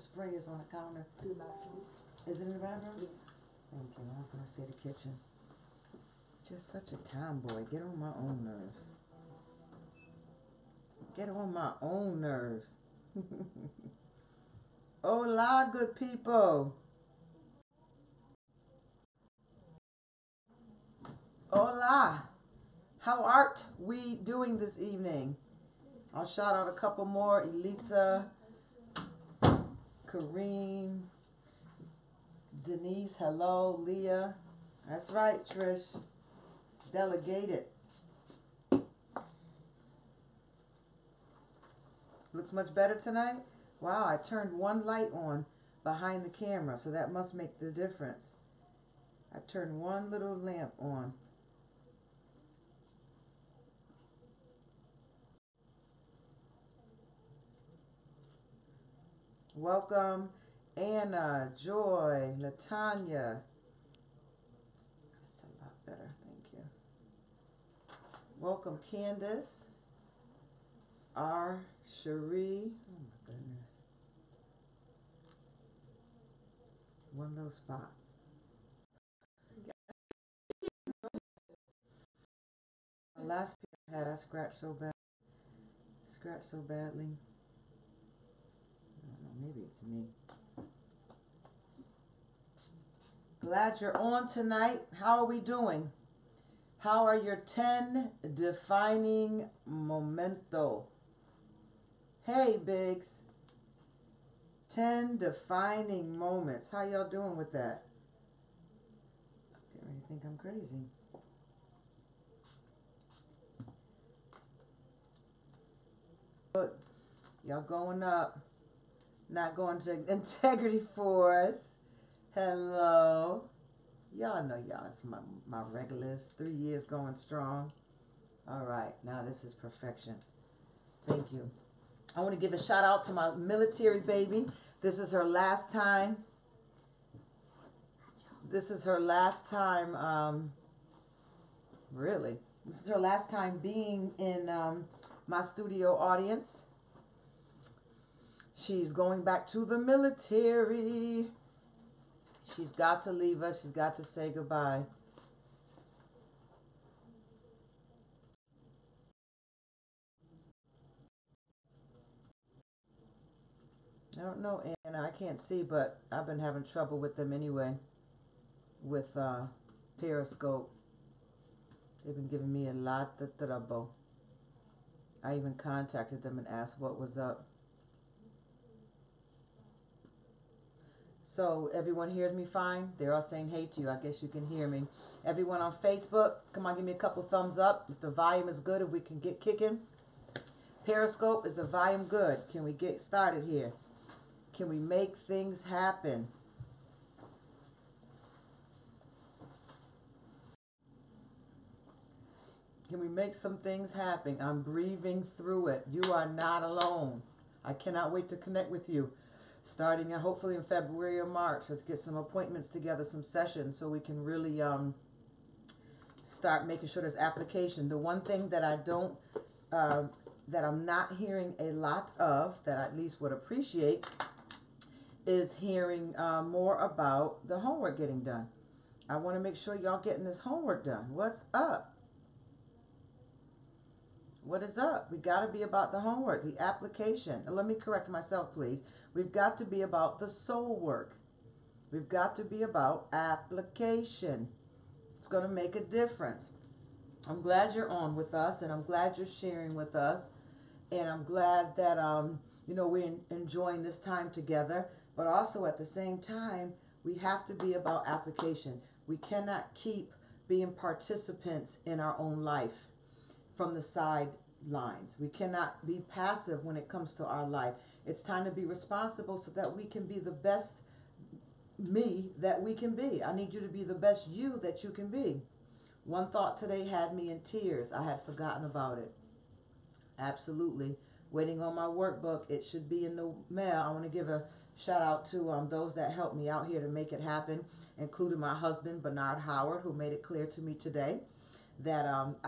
spray is on the counter? In the bathroom. Is it in the bathroom? Yeah. Thank you. I was going to say the kitchen. Just such a tomboy. Get on my own nerves. Get on my own nerves. Hola, good people. Hola. How art we doing this evening? I'll shout out a couple more. Elitza, Kareem, Denise, hello, Leah. That's right, Trish. Delegated. Looks much better tonight? Wow, I turned one light on behind the camera, so that must make the difference. I turned one little lamp on. Welcome, Anna, Joy, Latanya. That's a lot better, thank you. Welcome, Candace, R. Cherie. Oh my goodness. One little spot. The last pair I had, I scratched so bad. Scratched so badly. I don't know, maybe it's me. Glad you're on tonight. How are we doing? How are your 10 defining momento? Hey, Biggs. 10 defining moments. How y'all doing with that? I really think I'm crazy. Look, y'all going up. Not going to Integrity Force. Hello. Y'all know y'all. It's my regulars. 3 years going strong. All right. Now this is perfection. Thank you. I want to give a shout out to my military baby. This is her last time. This is her last time, really. This is her last time being in my studio audience. She's going back to the military. She's got to leave us. She's got to say goodbye. I don't know, Anna. I can't see, but I've been having trouble with them anyway. With Periscope. They've been giving me a lot of trouble. I even contacted them and asked what was up. So everyone hears me fine? They're all saying hey to you. I guess you can hear me. Everyone on Facebook, come on, give me a couple thumbs up. If the volume is good, if we can get kicking. Periscope, is the volume good? Can we get started here? Can we make things happen? Can we make some things happen? I'm breathing through it. You are not alone. I cannot wait to connect with you. Starting hopefully in February or March. Let's get some appointments together, some sessions, so we can really start making sure there's application. The one thing that I don't, that I'm not hearing a lot of, that I at least would appreciate, is hearing more about the homework getting done. I want to make sure y'all getting this homework done. What's up? What is up? We got to be about the homework, the application. Let me correct myself, please. We've got to be about the soul work. We've got to be about application. It's going to make a difference. I'm glad you're on with us, and I'm glad you're sharing with us, and I'm glad that you know, we're enjoying this time together. But also at the same time, we have to be about application. We cannot keep being participants in our own life from the sidelines. We cannot be passive when it comes to our life. It's time to be responsible so that we can be the best me that we can be. I need you to be the best you that you can be. One thought today had me in tears. I had forgotten about it. Absolutely. Waiting on my workbook. It should be in the mail. I want to give a shout out to those that helped me out here to make it happen, including my husband, Bernard Howard, who made it clear to me today that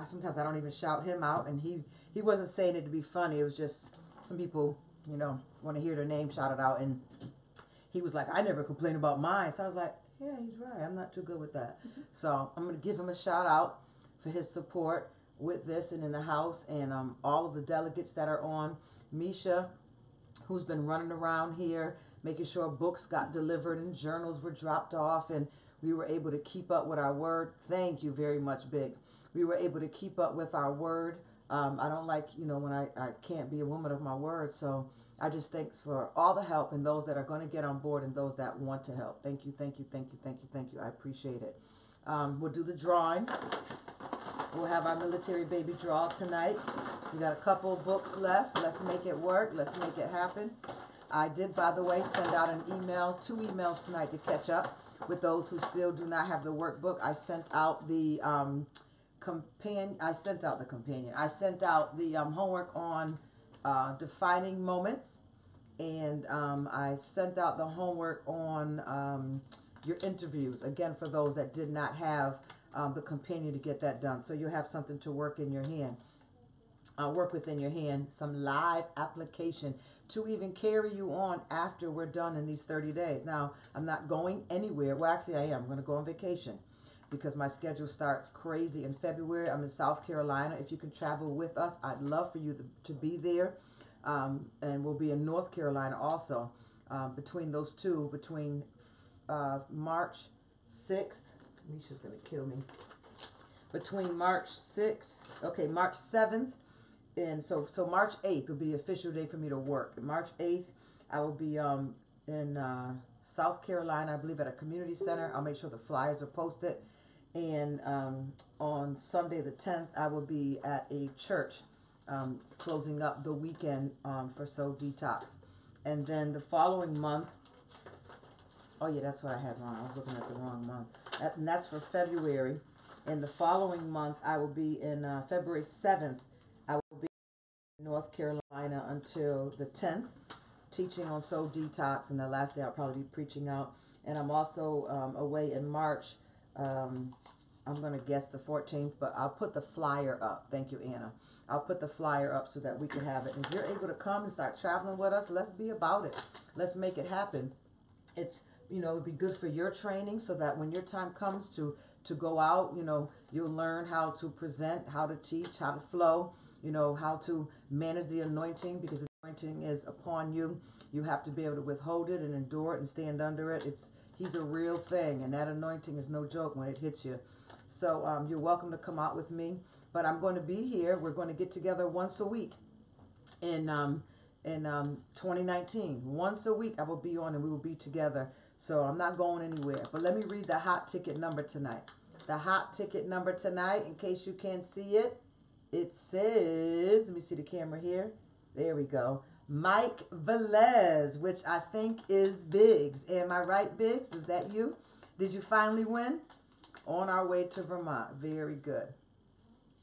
sometimes I don't even shout him out, and he wasn't saying it to be funny. It was just some people, you know, want to hear their name shouted out, and he was like, I never complain about mine. So I was like, yeah, he's right. I'm not too good with that. So I'm going to give him a shout out for his support with this and in the house, and all of the delegates that are on. Misha, who's been running around here, making sure books got delivered and journals were dropped off, and we were able to keep up with our word. Thank you very much, Biggs. We were able to keep up with our word. I don't like, when I can't be a woman of my word, so I just thanks for all the help and those that are going to get on board and those that want to help. Thank you, thank you, thank you, thank you, thank you. I appreciate it. We'll do the drawing. We'll have our military baby draw tonight. We got a couple books left. Let's make it work. Let's make it happen. I did, by the way, send out an email, 2 emails tonight to catch up with those who still do not have the workbook. I sent out the companion. I sent out the homework on defining moments, and I sent out the homework on your interviews, again, for those that did not have the companion to get that done. So you'll have something to work in your hand, work within your hand, some live application to even carry you on after we're done in these 30 days. Now, I'm not going anywhere. Well, actually, I am. I'm going to go on vacation because my schedule starts crazy in February. I'm in South Carolina. If you can travel with us, I'd love for you to be there. And we'll be in North Carolina also. Between those two, between March 6th, Misha's going to kill me. Between March 7th, and so March 8th will be the official day for me to work. March 8th, I will be in South Carolina, I believe at a community center. I'll make sure the flyers are posted. And on Sunday the 10th, I will be at a church closing up the weekend for Soul Detox. And then the following month, oh yeah, that's what I had wrong. I was looking at the wrong month. And that's for February. And the following month, I will be in February 7th. I will be in North Carolina until the 10th, teaching on Soul Detox. And the last day, I'll probably be preaching out. And I'm also away in March. I'm going to guess the 14th, but I'll put the flyer up. Thank you, Anna. I'll put the flyer up so that we can have it. And if you're able to come and start traveling with us, let's be about it. Let's make it happen. It's, it'd be good for your training so that when your time comes to go out, you'll learn how to present, how to teach, how to flow, how to manage the anointing, because the anointing is upon you. You have to be able to withhold it and endure it and stand under it. He's a real thing, and that anointing is no joke when it hits you. So you're welcome to come out with me. But I'm going to be here. We're going to get together once a week in 2019. Once a week I will be on and we will be together. So I'm not going anywhere. But let me read the hot ticket number tonight. The hot ticket number tonight, in case you can't see it, it says, let me see the camera here. There we go. Mike Velez, which I think is Biggs. Am I right, Biggs? Is that you? Did you finally win? On our way to Vermont. Very good.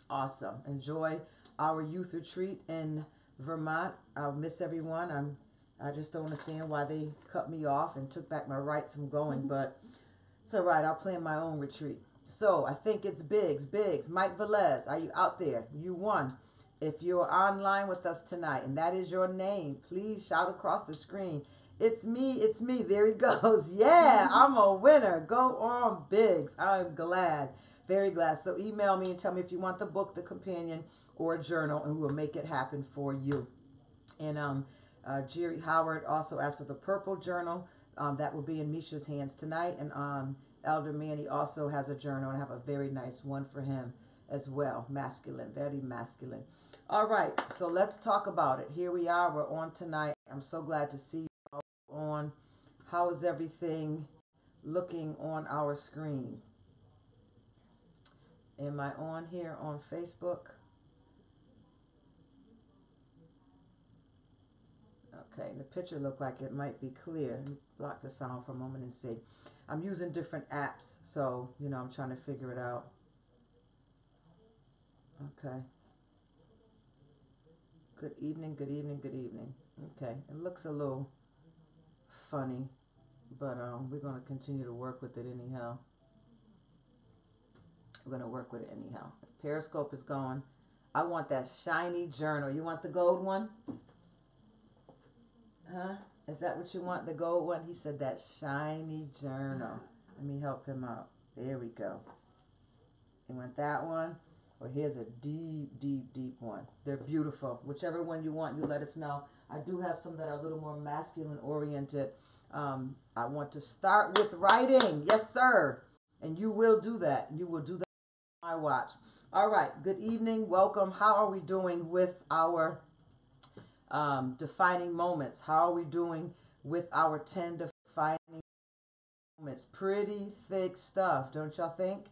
Awesome. Enjoy our youth retreat in Vermont. I'll miss everyone. I just don't understand why they cut me off and took back my rights from going, but it's all right. I'll plan my own retreat. So I think it's Biggs, Mike Velez. Are you out there? You won. If you're online with us tonight and that is your name, please shout across the screen. It's me, it's me. There he goes. Yeah, I'm a winner. Go on, Biggs. I'm glad. Very glad. So email me and tell me if you want the book, the companion, or a journal, and we'll make it happen for you. And Jerry Howard also asked for the purple journal. That will be in Misha's hands tonight. And Elder Manny also has a journal, and I have a very nice one for him as well. Masculine, very masculine. All right, so let's talk about it. Here we are. We're on tonight. I'm so glad to see you all on. How is everything looking on our screen? Am I on here on Facebook? Okay, the picture looked like it might be clear. Let me block the sound for a moment and see. I'm using different apps, so, I'm trying to figure it out. Okay. Good evening, good evening, good evening. Okay, it looks a little funny, but we're going to continue to work with it anyhow. We're going to work with it anyhow. Periscope is going. I want that shiny journal. You want the gold one? Huh? Is that what you want? The gold one? He said that shiny journal. Let me help him out. There we go. You want that one? Or here's a deep, deep, deep one. They're beautiful. Whichever one you want, you let us know. I do have some that are a little more masculine oriented. I want to start with writing. Yes, sir. And you will do that. You will do that on my watch. All right. Good evening. Welcome. How are we doing with our defining moments? How are we doing with our 10 defining moments? Pretty thick stuff, don't y'all think?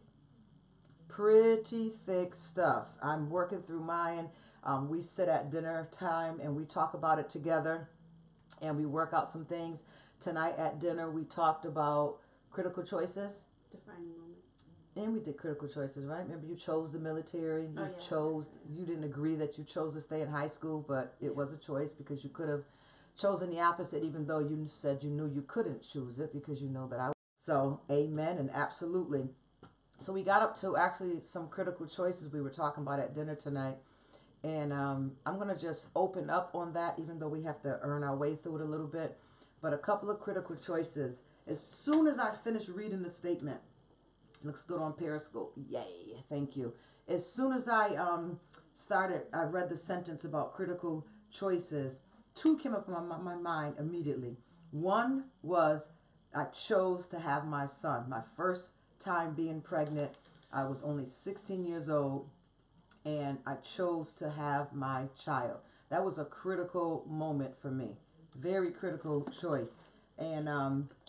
Pretty thick stuff. I'm working through mine. We sit at dinner time and we talk about it together and we work out some things. Tonight at dinner we talked about critical choices. Defining moments. And we did critical choices, right? Remember you chose the military. You didn't agree that you chose to stay in high school, but it was a choice because you could have chosen the opposite even though you said you knew you couldn't choose it because you know that I would. So amen and absolutely. So we got up to actually some critical choices we were talking about at dinner tonight. And I'm going to just open up on that even though we have to earn our way through it a little bit. But a couple of critical choices. As soon as I finish reading the statement, looks good on Periscope. Yay. Thank you. As soon as I I read the sentence about critical choices, two came up in my mind immediately. One was I chose to have my son. My first time being pregnant, I was only 16 years old, and I chose to have my child. That was a critical moment for me. Very critical choice. And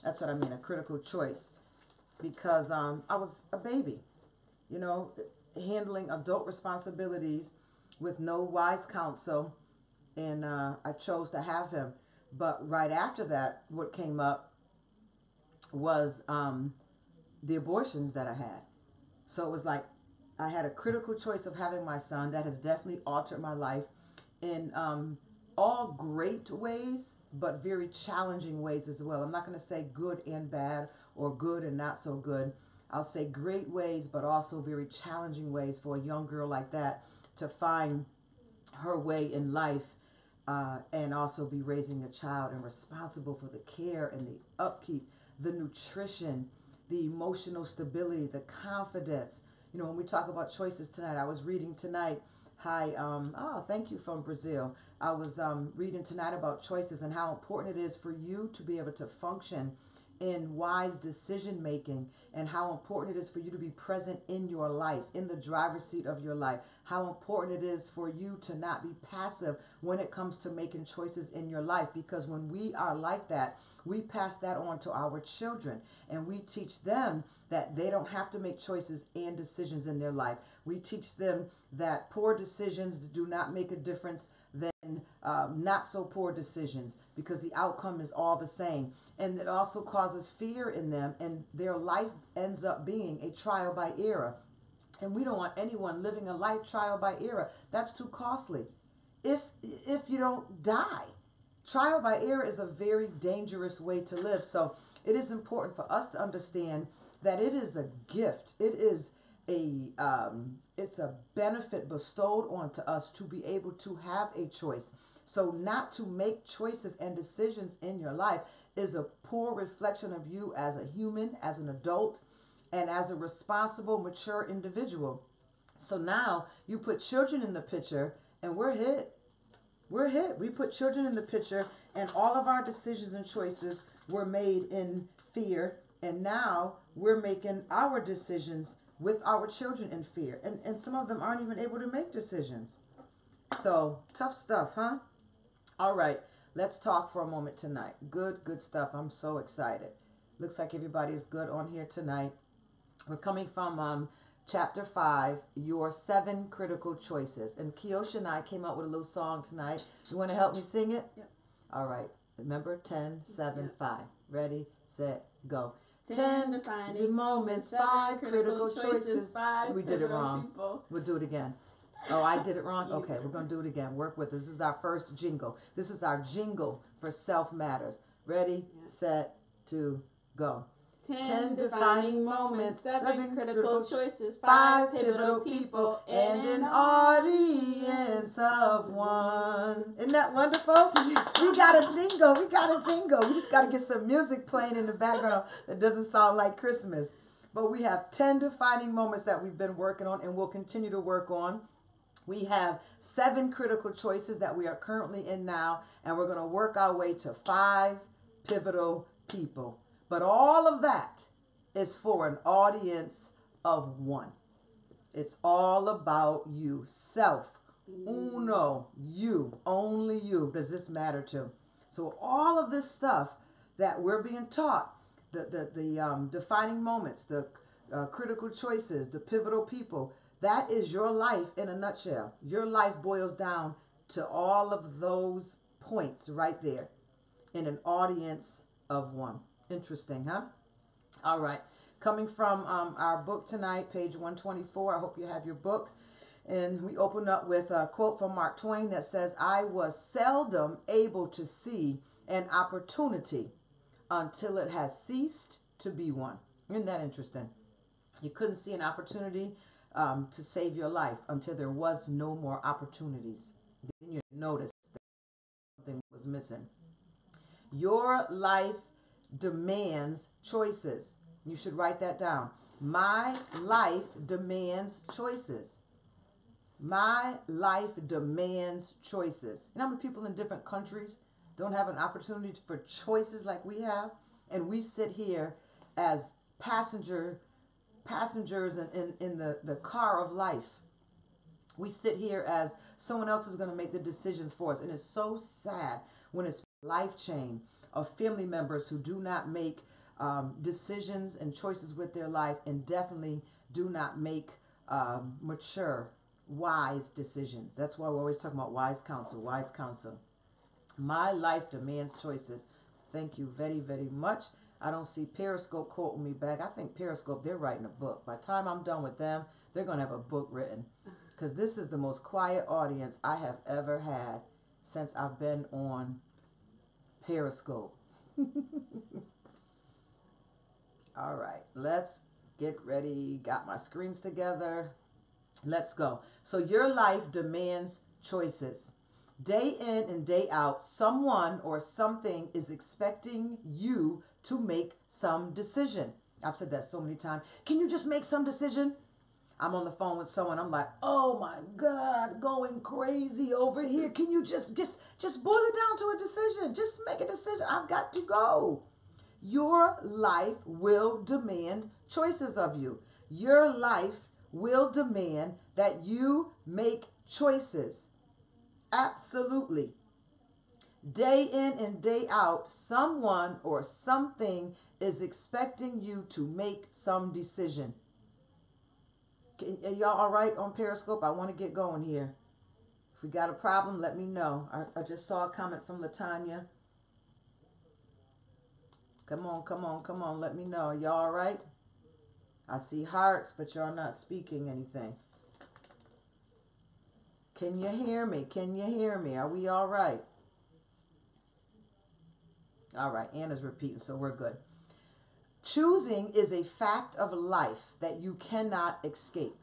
that's what I mean, a critical choice. Because I was a baby, you know, handling adult responsibilities with no wise counsel, and I chose to have him. But right after that, what came up was the abortions that I had. So it was like I had a critical choice of having my son that has definitely altered my life in all great ways, but very challenging ways as well. I'm not going to say good and bad or good and not so good. I'll say great ways, but also very challenging ways for a young girl like that to find her way in life and also be raising a child and responsible for the care and the upkeep, the nutrition, the emotional stability, the confidence. You know, when we talk about choices tonight, I was reading tonight. Hi, thank you from Brazil. I was reading tonight about choices and how important it is for you to be able to function in wise decision making, and how important it is for you to be present in your life, in the driver's seat of your life. How important it is for you to not be passive when it comes to making choices in your life, because when we are like that, we pass that on to our children, and we teach them that they don't have to make choices and decisions in their life. We teach them that poor decisions do not make a difference than not so poor decisions, because the outcome is all the same. And it also causes fear in them, and their life ends up being a trial by error. And we don't want anyone living a life trial by error. That's too costly. If you don't die, trial by error is a very dangerous way to live. So it is important for us to understand that it is a gift. It is it's a benefit bestowed onto us to be able to have a choice. So not to make choices and decisions in your life is a poor reflection of you as a human, as an adult, and as a responsible, mature individual. So now you put children in the picture and we're hit. We're hit. We put children in the picture and all of our decisions and choices were made in fear. And now we're making our decisions with our children in fear. And some of them aren't even able to make decisions. So tough stuff, huh? All right. Let's talk for a moment tonight. Good stuff. I'm so excited. Looks like everybody is good on here tonight. We're coming from chapter 5, Your 7 Critical Choices. And Kiosha and I came up with a little song tonight. You want to help me sing it? Yep. All right. Remember, 10, 7, Yep. 5. Ready, set, go. 10 defining moments, 5 critical choices. 5 We did it wrong. people. We'll do it again. Oh, I did it wrong? Okay, we're going to do it again. Work with us. This is our first jingle. This is our jingle for Self Matters. Ready, set, to, go. 10 defining moments, 7 critical choices, 5 5 pivotal people, and an audience of one. Isn't that wonderful? We got a jingle. We got a jingle. We just got to get some music playing in the background that doesn't sound like Christmas. But we have 10 defining moments that we've been working on and will continue to work on. We have 7 critical choices that we are currently in now, and we're going to work our way to 5 pivotal people. But all of that is for an audience of one. It's all about you. Self. Uno. You. Only you. Does this matter to? So all of this stuff that we're being taught, the defining moments, the critical choices, the pivotal people, that is your life in a nutshell. Your life boils down to all of those points right there in an audience of one. Interesting, huh? All right. Coming from our book tonight, page 124. I hope you have your book. And we open up with a quote from Mark Twain that says, "I was seldom able to see an opportunity until it has ceased to be one." Isn't that interesting? You couldn't see an opportunity to save your life until there was no more opportunities. Then you noticed that something was missing. Your life demands choices. You should write that down. My life demands choices. My life demands choices. You know how many people in different countries don't have an opportunity for choices like we have? And we sit here as passengers in the car of life. We sit here as someone else is going to make the decisions for us. And it's so sad when it's life chain of family members who do not make decisions and choices with their life, and definitely do not make mature, wise decisions. That's why we're always talking about wise counsel, wise counsel. My life demands choices. Thank you very, very much. I don't see Periscope quoting me back. I think Periscope, they're writing a book. By the time I'm done with them, they're going to have a book written. Because this is the most quiet audience I have ever had since I've been on Periscope. All right, let's get ready. Got my screens together. Let's go. So your life demands choices. Day in and day out, someone or something is expecting you to make some decision. I've said that so many times. Can you just make some decision? I'm on the phone with someone. I'm like, oh my God, going crazy over here. Can you just boil it down to a decision? Just make a decision. I've got to go. Your life will demand choices of you. Your life will demand that you make choices. Absolutely. Day in and day out, someone or something is expecting you to make some decision. Are y'all all right on Periscope? I want to get going here. If we got a problem, let me know. I just saw a comment from Latanya. Come on, come on, come on. Let me know. Are y'all all right? I see hearts, but y'all not speaking anything. Can you hear me? Can you hear me? Are we all right? All right, Anna's repeating, so we're good. Choosing is a fact of life that you cannot escape.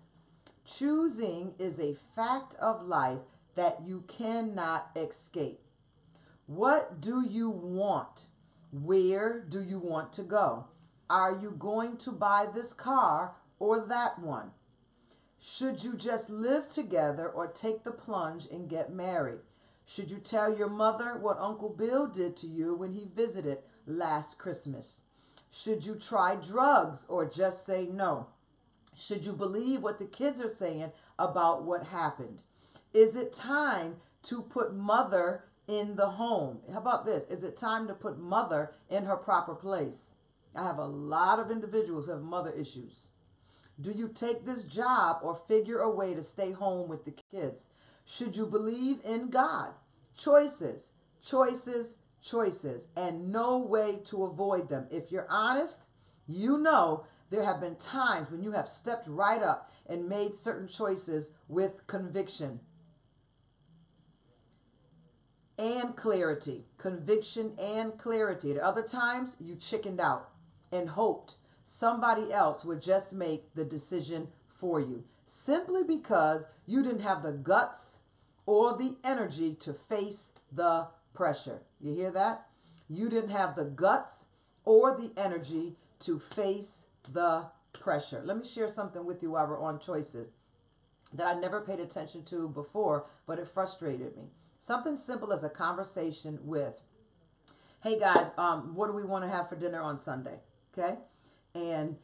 Choosing is a fact of life that you cannot escape. What do you want? Where do you want to go? Are you going to buy this car or that one? Should you just live together or take the plunge and get married? Should you tell your mother what Uncle Bill did to you when he visited last Christmas? Should you try drugs or just say no? Should you believe what the kids are saying about what happened? Is it time to put mother in the home? How about this? Is it time to put mother in her proper place? I have a lot of individuals who have mother issues. Do you take this job or figure a way to stay home with the kids? Should you believe in God? Choices, choices, choices, and no way to avoid them. If you're honest, you know there have been times when you have stepped right up and made certain choices with conviction and clarity. Conviction and clarity. At other times, you chickened out. and hoped somebody else would just make the decision for you, simply because you didn't have the guts or the energy to face the pressure. You hear that? You didn't have the guts or the energy to face the pressure. Let me share something with you while we're on choices that I never paid attention to before, but it frustrated me. Something simple as a conversation with, hey guys, what do we want to have for dinner on Sunday? Okay? And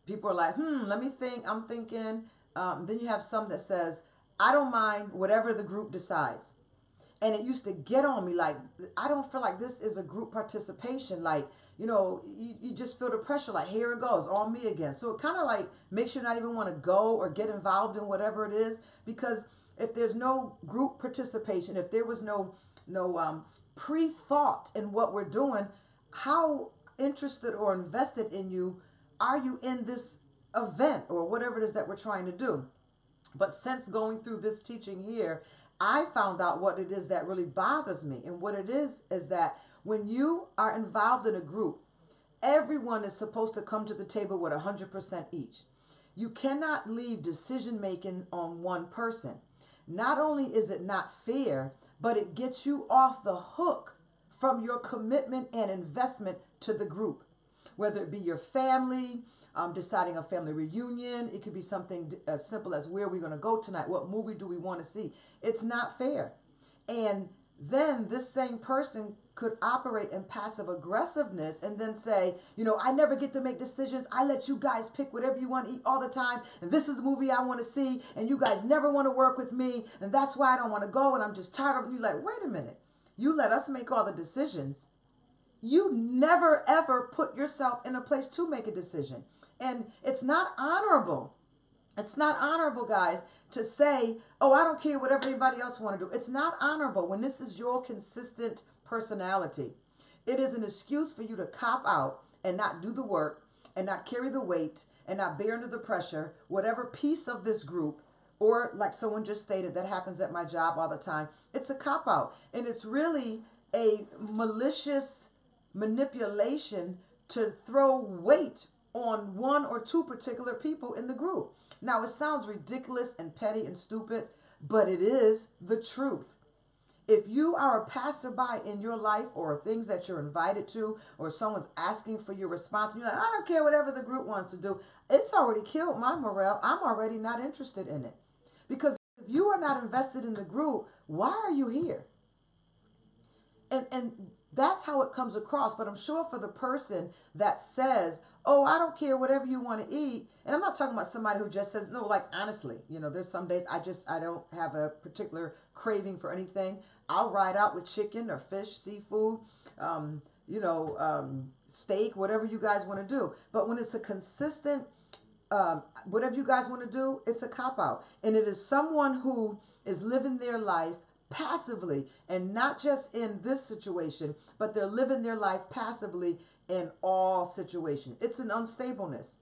people are like, let me think. I'm thinking. Then you have some that says, I don't mind whatever the group decides. And it used to get on me like, I don't feel like this is a group participation. Like, you just feel the pressure, like, here it goes, on me again. So it kind of like makes you not even want to go or get involved in whatever it is. Because if there's no group participation, if there was no pre-thought in what we're doing, how interested or invested in you are you in this event or whatever it is that we're trying to do? But since going through this teaching here, I found out what it is that really bothers me. And what it is that when you are involved in a group, everyone is supposed to come to the table with 100% each. You cannot leave decision making on one person. Not only is it not fair, but it gets you off the hook from your commitment and investment to the group. Whether it be your family, deciding a family reunion. It could be something as simple as where we're going to go tonight. What movie do we want to see? It's not fair. And then this same person could operate in passive aggressiveness and then say, I never get to make decisions. I let you guys pick whatever you want to eat all the time. And this is the movie I want to see. And you guys never want to work with me. And that's why I don't want to go. And I'm just tired of you. Like, wait a minute. You let us make all the decisions. You never, ever put yourself in a place to make a decision. And it's not honorable. It's not honorable, guys, to say, oh, I don't care what everybody else want to do. It's not honorable when this is your consistent personality. It is an excuse for you to cop out and not do the work and not carry the weight and not bear under the pressure, whatever piece of this group, or like someone just stated, that happens at my job all the time. It's a cop out. And it's really a malicious manipulation to throw weight on one or two particular people in the group. Now, it sounds ridiculous and petty and stupid, but it is the truth. If you are a passerby in your life or things that you're invited to, or someone's asking for your response, and you're like, I don't care whatever the group wants to do, it's already killed my morale. I'm already not interested in it. Because if you are not invested in the group, why are you here? And that's how it comes across. But I'm sure for the person that says, oh, I don't care whatever you want to eat. And I'm not talking about somebody who just says, no, like, honestly, there's some days I don't have a particular craving for anything. I'll ride out with chicken or fish, seafood, steak, whatever you guys want to do. But when it's a consistent, whatever you guys want to do, it's a cop-out. And it is someone who is living their life passively, and not just in this situation, but they're living their life passively in all situations. It's an unstableness.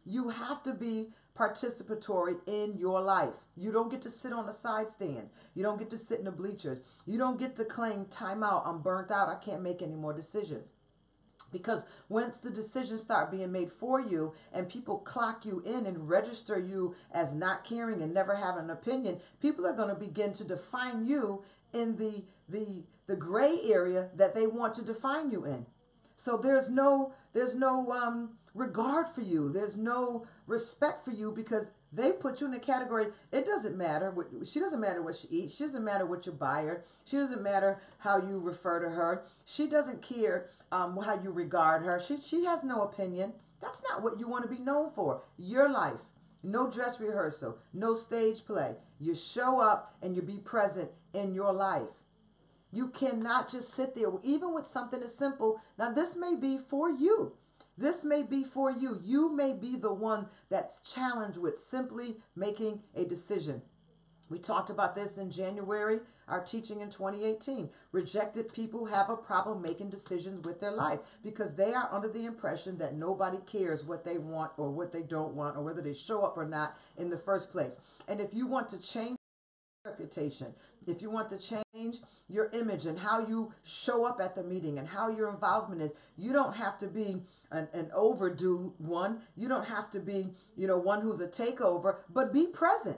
You have to be participatory in your life. You don't get to sit on the side stands. You don't get to sit in the bleachers. You don't get to claim time out. I'm burnt out. I can't make any more decisions. Because once the decisions start being made for you and people clock you in and register you as not caring and never having an opinion, people are going to begin to define you in the gray area that they want to define you in. So there's no regard for you. There's no respect for you, because they put you in a category. It doesn't matter. She doesn't matter what she eats. She doesn't matter what you buy her. She doesn't matter how you refer to her. She doesn't care how you regard her. She has no opinion. That's not what you want to be known for. Your life. No dress rehearsal. No stage play. You show up and you be present in your life. You cannot just sit there, even with something as simple. Now, this may be for you. This may be for you. You may be the one that's challenged with simply making a decision. We talked about this in January, our teaching in 2018. Rejected people have a problem making decisions with their life because they are under the impression that nobody cares what they want or what they don't want, or whether they show up or not in the first place. And if you want to change reputation, if you want to change your image and how you show up at the meeting and how your involvement is, you don't have to be an overdue one. You don't have to be, one who's a takeover, but be present.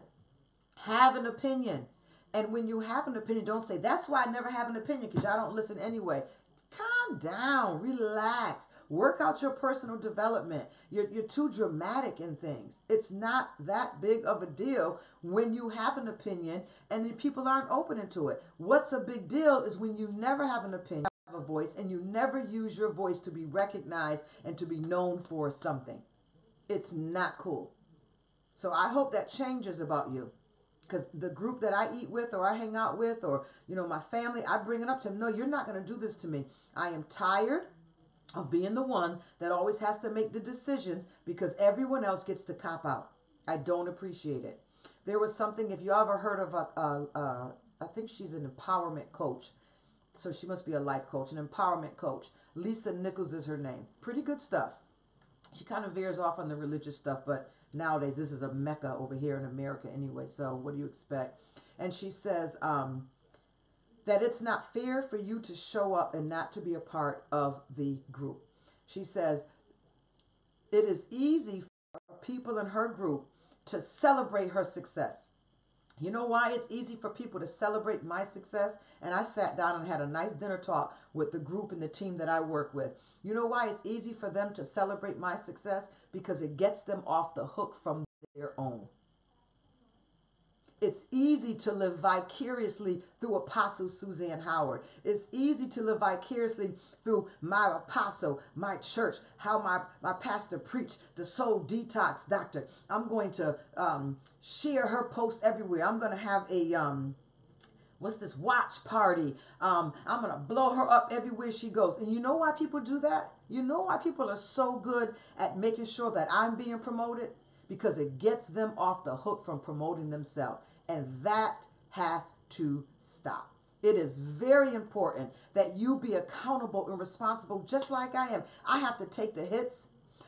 Have an opinion. And when you have an opinion, don't say, that's why I never have an opinion, because y'all don't listen anyway. Calm down, relax, work out your personal development. You're too dramatic in things. It's not that big of a deal when you have an opinion and the people aren't open to it. What's a big deal is when you never have an opinion, have a voice, and you never use your voice to be recognized and to be known for something. It's not cool. So I hope that changes about you. Because the group that I eat with or I hang out with or, my family, I bring it up to them. No, you're not going to do this to me. I am tired of being the one that always has to make the decisions because everyone else gets to cop out. I don't appreciate it. There was something, if you ever heard of I think she's an empowerment coach. So she must be a life coach, an empowerment coach. Lisa Nichols is her name. Pretty good stuff. She kind of veers off on the religious stuff, but nowadays this is a mecca over here in America anyway, so what do you expect? And she says that it's not fair for you to show up and not to be a part of the group. She says it is easy for people in her group to celebrate her success. You know why it's easy for people to celebrate my success? And I sat down and had a nice dinner talk with the group and the team that I work with. You know why it's easy for them to celebrate my success? Because it gets them off the hook from their own. It's easy to live vicariously through Apostle Suzanne Howard. It's easy to live vicariously through my apostle, my church, how my pastor preached, the soul detox doctor. I'm going to share her post everywhere. I'm going to have a, what's this, watch party. I'm going to blow her up everywhere she goes. And you know why people do that? You know why people are so good at making sure that I'm being promoted? Because it gets them off the hook from promoting themselves. And that has to stop. It is very important that you be accountable and responsible just like I am. I have to take the hits.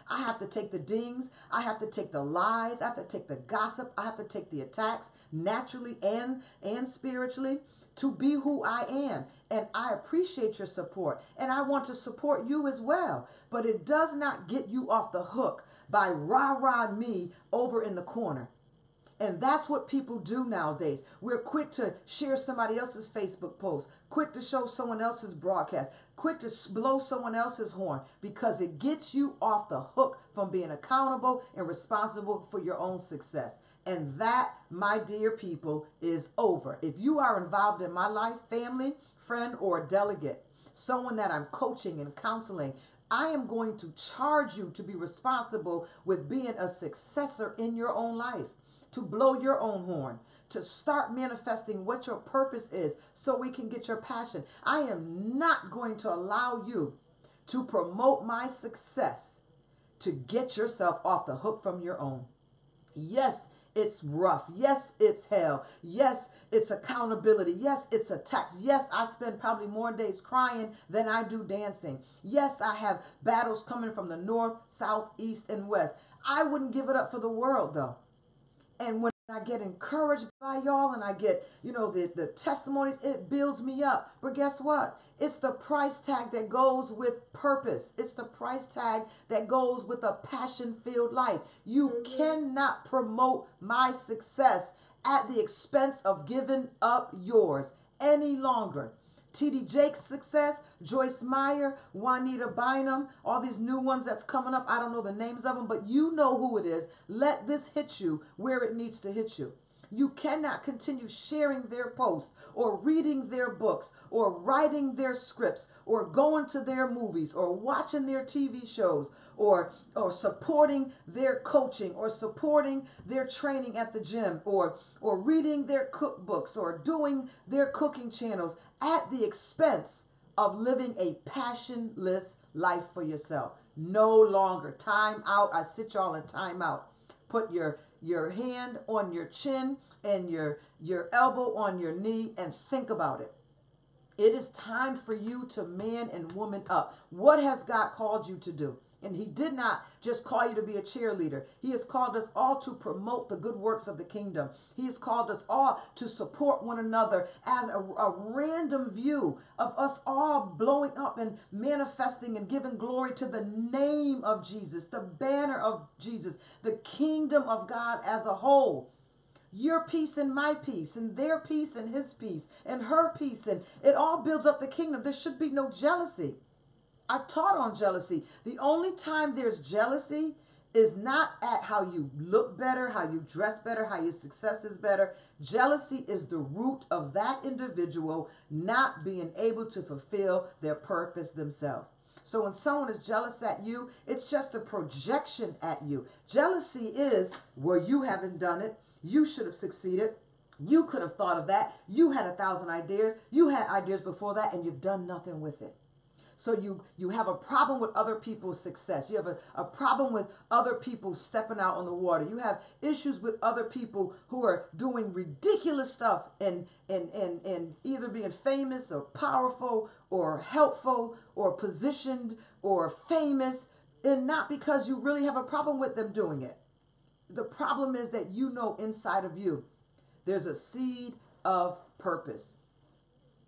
I have to take the dings. I have to take the lies. I have to take the gossip. I have to take the attacks naturally and spiritually to be who I am. And I appreciate your support. And I want to support you as well. But it does not get you off the hook by rah-rah me over in the corner. And that's what people do nowadays. We're quick to share somebody else's Facebook post, quick to show someone else's broadcast, quick to blow someone else's horn because it gets you off the hook from being accountable and responsible for your own success. And that, my dear people, is over. If you are involved in my life, family, friend, or a delegate, someone that I'm coaching and counseling, I am going to charge you to be responsible with being a successor in your own life. To blow your own horn, to start manifesting what your purpose is so we can get your passion. I am not going to allow you to promote my success to get yourself off the hook from your own. Yes, it's rough. Yes, it's hell. Yes, it's accountability. Yes, it's attacks. Yes, I spend probably more days crying than I do dancing. Yes, I have battles coming from the north, south, east, and west. I wouldn't give it up for the world, though. And when I get encouraged by y'all and I get, the testimonies, it builds me up. But guess what? It's the price tag that goes with purpose. It's the price tag that goes with a passion-filled life. You cannot promote my success at the expense of giving up yours any longer. T.D. Jake's success, Joyce Meyer, Juanita Bynum, all these new ones that's coming up. I don't know the names of them, but you know who it is. Let this hit you where it needs to hit you. You cannot continue sharing their posts or reading their books or writing their scripts or going to their movies or watching their TV shows or supporting their coaching or supporting their training at the gym or reading their cookbooks or doing their cooking channels at the expense of living a passionless life for yourself. No longer. Time out. I sit y'all in time out. Put your hand on your chin and your elbow on your knee and think about it. It is time for you to man and woman up. What has God called you to do? And he did not just call you to be a cheerleader. He has called us all to promote the good works of the kingdom. He has called us all to support one another as a random view of us all blowing up and manifesting and giving glory to the name of Jesus, the banner of Jesus, the kingdom of God as a whole. Your peace and my peace, and their peace and his peace, and her peace, and it all builds up the kingdom. There should be no jealousy. I taught on jealousy. The only time there's jealousy is not at how you look better, how you dress better, how your success is better. Jealousy is the root of that individual not being able to fulfill their purpose themselves. So when someone is jealous at you, it's just a projection at you. Jealousy is, well, you haven't done it. You should have succeeded. You could have thought of that. You had 1,000 ideas. You had ideas before that, and you've done nothing with it. So you have a problem with other people's success. You have a problem with other people stepping out on the water. You have issues with other people who are doing ridiculous stuff and either being famous or powerful or helpful or positioned or famous, and not because you really have a problem with them doing it. The problem is that you know inside of you there's a seed of purpose.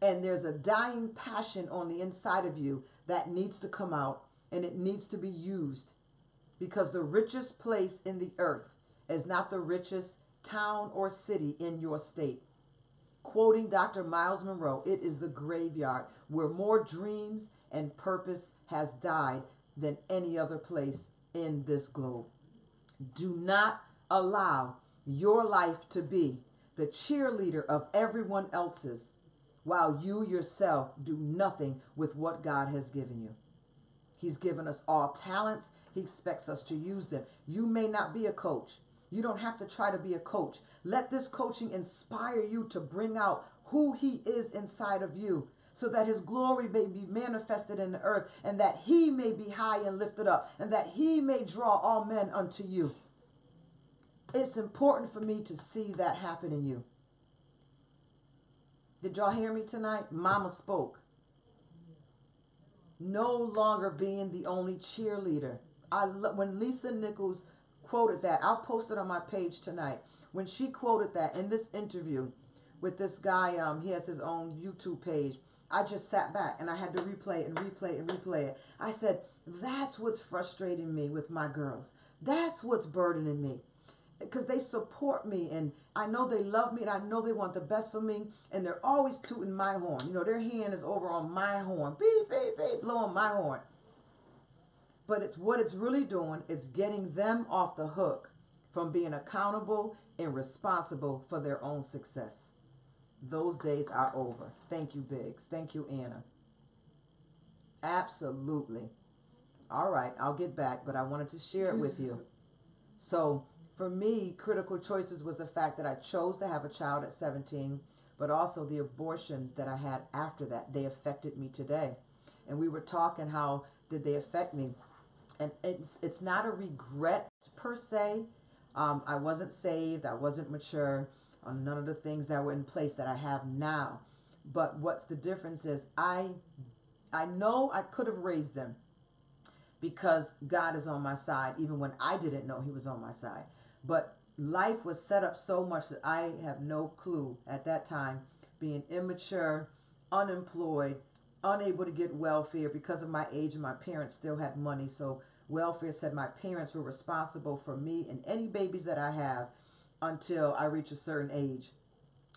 And there's a dying passion on the inside of you that needs to come out, and it needs to be used, because the richest place in the earth is not the richest town or city in your state. Quoting Dr. Miles Monroe, it is the graveyard where more dreams and purpose has died than any other place in this globe. Do not allow your life to be the cheerleader of everyone else's, while you yourself do nothing with what God has given you. He's given us all talents. He expects us to use them. You may not be a coach. You don't have to try to be a coach. Let this coaching inspire you to bring out who he is inside of you, so that his glory may be manifested in the earth, and that he may be high and lifted up, and that he may draw all men unto you. It's important for me to see that happen in you. Did y'all hear me tonight? Mama spoke. No longer being the only cheerleader. When Lisa Nichols quoted that, I'll post it on my page tonight. When she quoted that in this interview with this guy, he has his own YouTube page. I just sat back and I had to replay it and replay it and replay it. I said, that's what's frustrating me with my girls. That's what's burdening me. Because they support me, and I know they love me, and I know they want the best for me, and they're always tooting my horn. You know, their hand is over on my horn. Beep, beep, beep, blowing my horn. But it's what it's really doing, it's getting them off the hook from being accountable and responsible for their own success. Those days are over. Thank you, Biggs. Thank you, Anna. Absolutely. All right, I'll get back, but I wanted to share it with you. So, for me, critical choices was the fact that I chose to have a child at 17, but also the abortions that I had after that. They affected me today. And we were talking, how did they affect me? And it's not a regret per se. I wasn't saved. I wasn't mature on none of the things that were in place that I have now. But what's the difference is I know I could have raised them, because God is on my side, even when I didn't know he was on my side. But life was set up so much that I have no clue at that time, being immature, unemployed, unable to get welfare because of my age, and my parents still had money. So welfare said my parents were responsible for me and any babies that I have until I reach a certain age.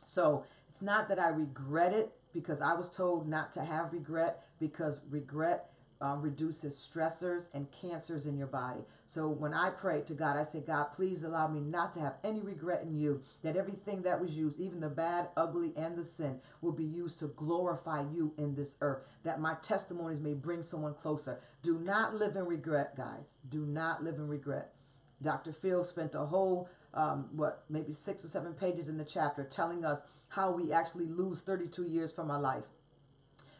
So it's not that I regret it, because I was told not to have regret, because regret reduces stressors and cancers in your body. So when I pray to God, I say, God, please allow me not to have any regret in you, that everything that was used, even the bad, ugly, and the sin, will be used to glorify you in this earth, that my testimonies may bring someone closer. Do not live in regret, guys. Do not live in regret. Dr. Phil spent a whole, maybe 6 or 7 pages in the chapter telling us how we actually lose 32 years from our life.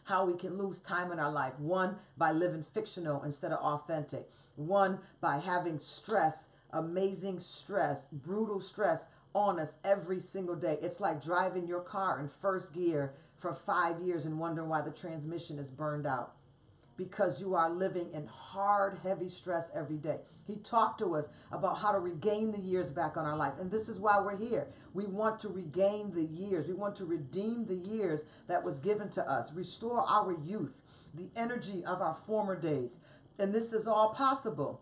How we can lose time in our life. 1, by living fictional instead of authentic. 1, by having stress, amazing stress, brutal stress on us every single day. It's like driving your car in first gear for 5 years and wondering why the transmission is burned out. Because you are living in hard, heavy stress every day. He talked to us about how to regain the years back on our life. And this is why we're here. We want to regain the years. We want to redeem the years that was given to us. Restore our youth, the energy of our former days. And this is all possible.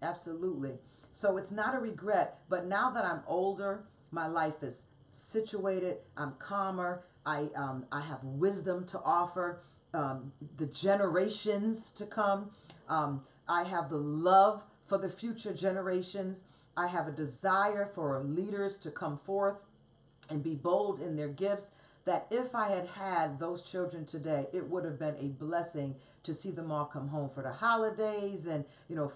Absolutely. So it's not a regret. But now that I'm older, my life is situated. I'm calmer. I have wisdom to offer. The generations to come. I have the love for the future generations. I have a desire for leaders to come forth and be bold in their gifts, that if I had had those children today, it would have been a blessing to see them all come home for the holidays and,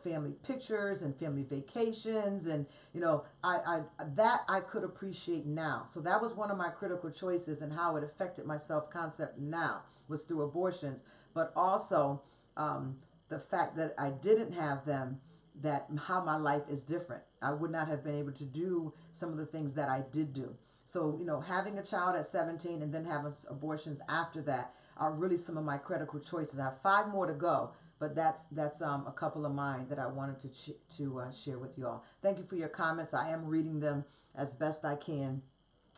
family pictures and family vacations. And, I could appreciate now. So that was one of my critical choices, and how it affected my self-concept now was through abortions. But also the fact that I didn't have them, that how my life is different. I would not have been able to do some of the things that I did do. So, having a child at 17 and then having abortions after that are really some of my critical choices. I have 5 more to go, but that's a couple of mine that I wanted to share with you all. Thank you for your comments. I am reading them as best I can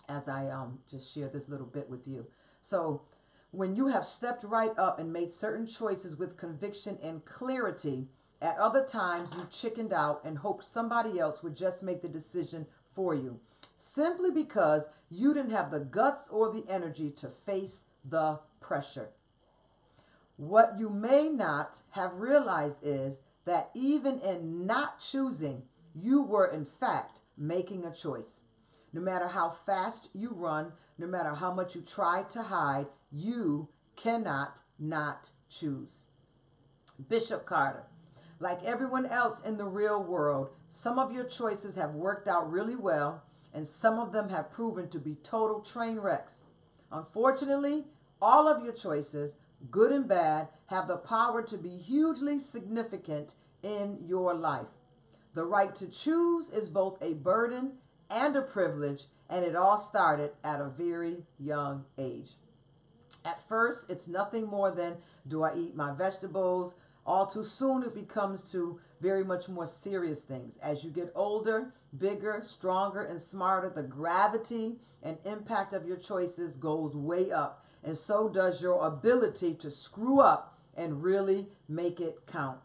as I just share this little bit with you. So, when you have stepped right up and made certain choices with conviction and clarity, at other times you chickened out and hoped somebody else would just make the decision for you, simply because you didn't have the guts or the energy to face the pressure. What you may not have realized is that even in not choosing, you were in fact making a choice. No matter how fast you run, no matter how much you try to hide, you cannot not choose. Bishop Carter. Like everyone else in the real world, some of your choices have worked out really well, and some of them have proven to be total train wrecks. Unfortunately, all of your choices, good and bad, have the power to be hugely significant in your life. The right to choose is both a burden and a privilege, and it all started at a very young age. At first, it's nothing more than, do I eat my vegetables? All too soon, it becomes to very much more serious things. As you get older, bigger, stronger, and smarter, the gravity and impact of your choices goes way up. And so does your ability to screw up and really make it count.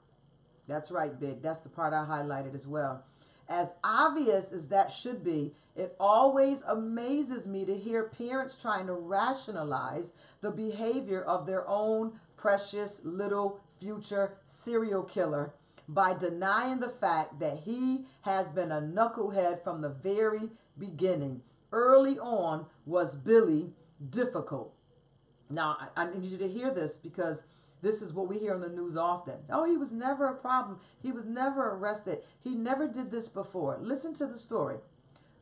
That's right, Big. That's the part I highlighted as well. As obvious as that should be, it always amazes me to hear parents trying to rationalize the behavior of their own precious little future serial killer by denying the fact that he has been a knucklehead from the very beginning. Early on was Billy difficult. Now, I need you to hear this, because this is what we hear on the news often. Oh, he was never a problem. He was never arrested. He never did this before. Listen to the story.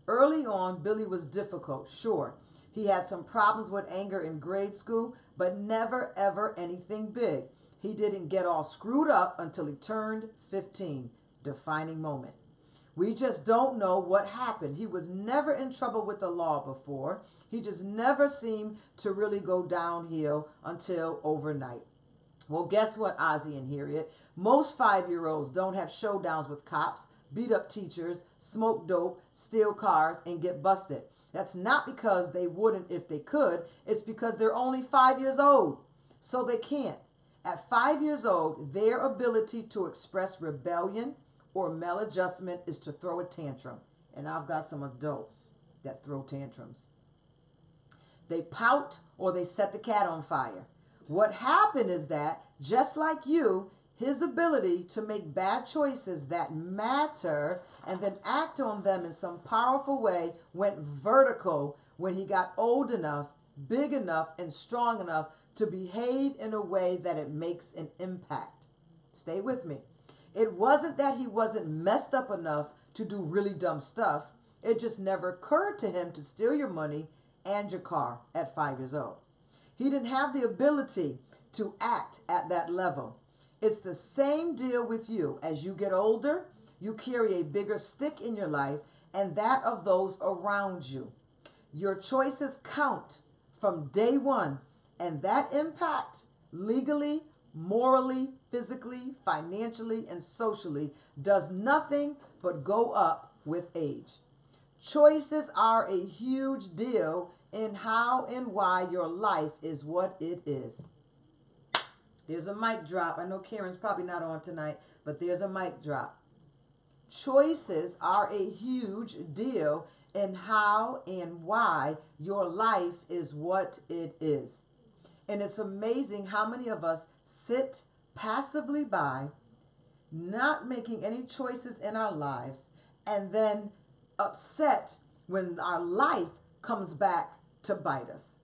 Early on, Billy was difficult, sure. He had some problems with anger in grade school, but never, ever anything big. He didn't get all screwed up until he turned 15, defining moment. We just don't know what happened. He was never in trouble with the law before. He just never seemed to really go downhill until overnight. Well, guess what, Ozzy and Harriet? Most 5-year-olds don't have showdowns with cops, beat up teachers, smoke dope, steal cars, and get busted. That's not because they wouldn't if they could. It's because they're only 5 years old, so they can't. At 5 years old, their ability to express rebellion or maladjustment is to throw a tantrum. And I've got some adults that throw tantrums. They pout or they set the cat on fire. What happened is that, just like you, his ability to make bad choices that matter and then act on them in some powerful way went vertical when he got old enough, big enough, and strong enough to behave in a way that it makes an impact. Stay with me. It wasn't that he wasn't messed up enough to do really dumb stuff. It just never occurred to him to steal your money and your car at 5 years old. He didn't have the ability to act at that level. It's the same deal with you. As you get older, you carry a bigger stick in your life, and that of those around you. Your choices count from day one, and that impact legally, morally, physically, financially, and socially does nothing but go up with age. Choices are a huge deal in how and why your life is what it is. There's a mic drop. I know Karen's probably not on tonight, but there's a mic drop. Choices are a huge deal in how and why your life is what it is. And it's amazing how many of us sit passively by, not making any choices in our lives, and then upset when our life comes back to bite us.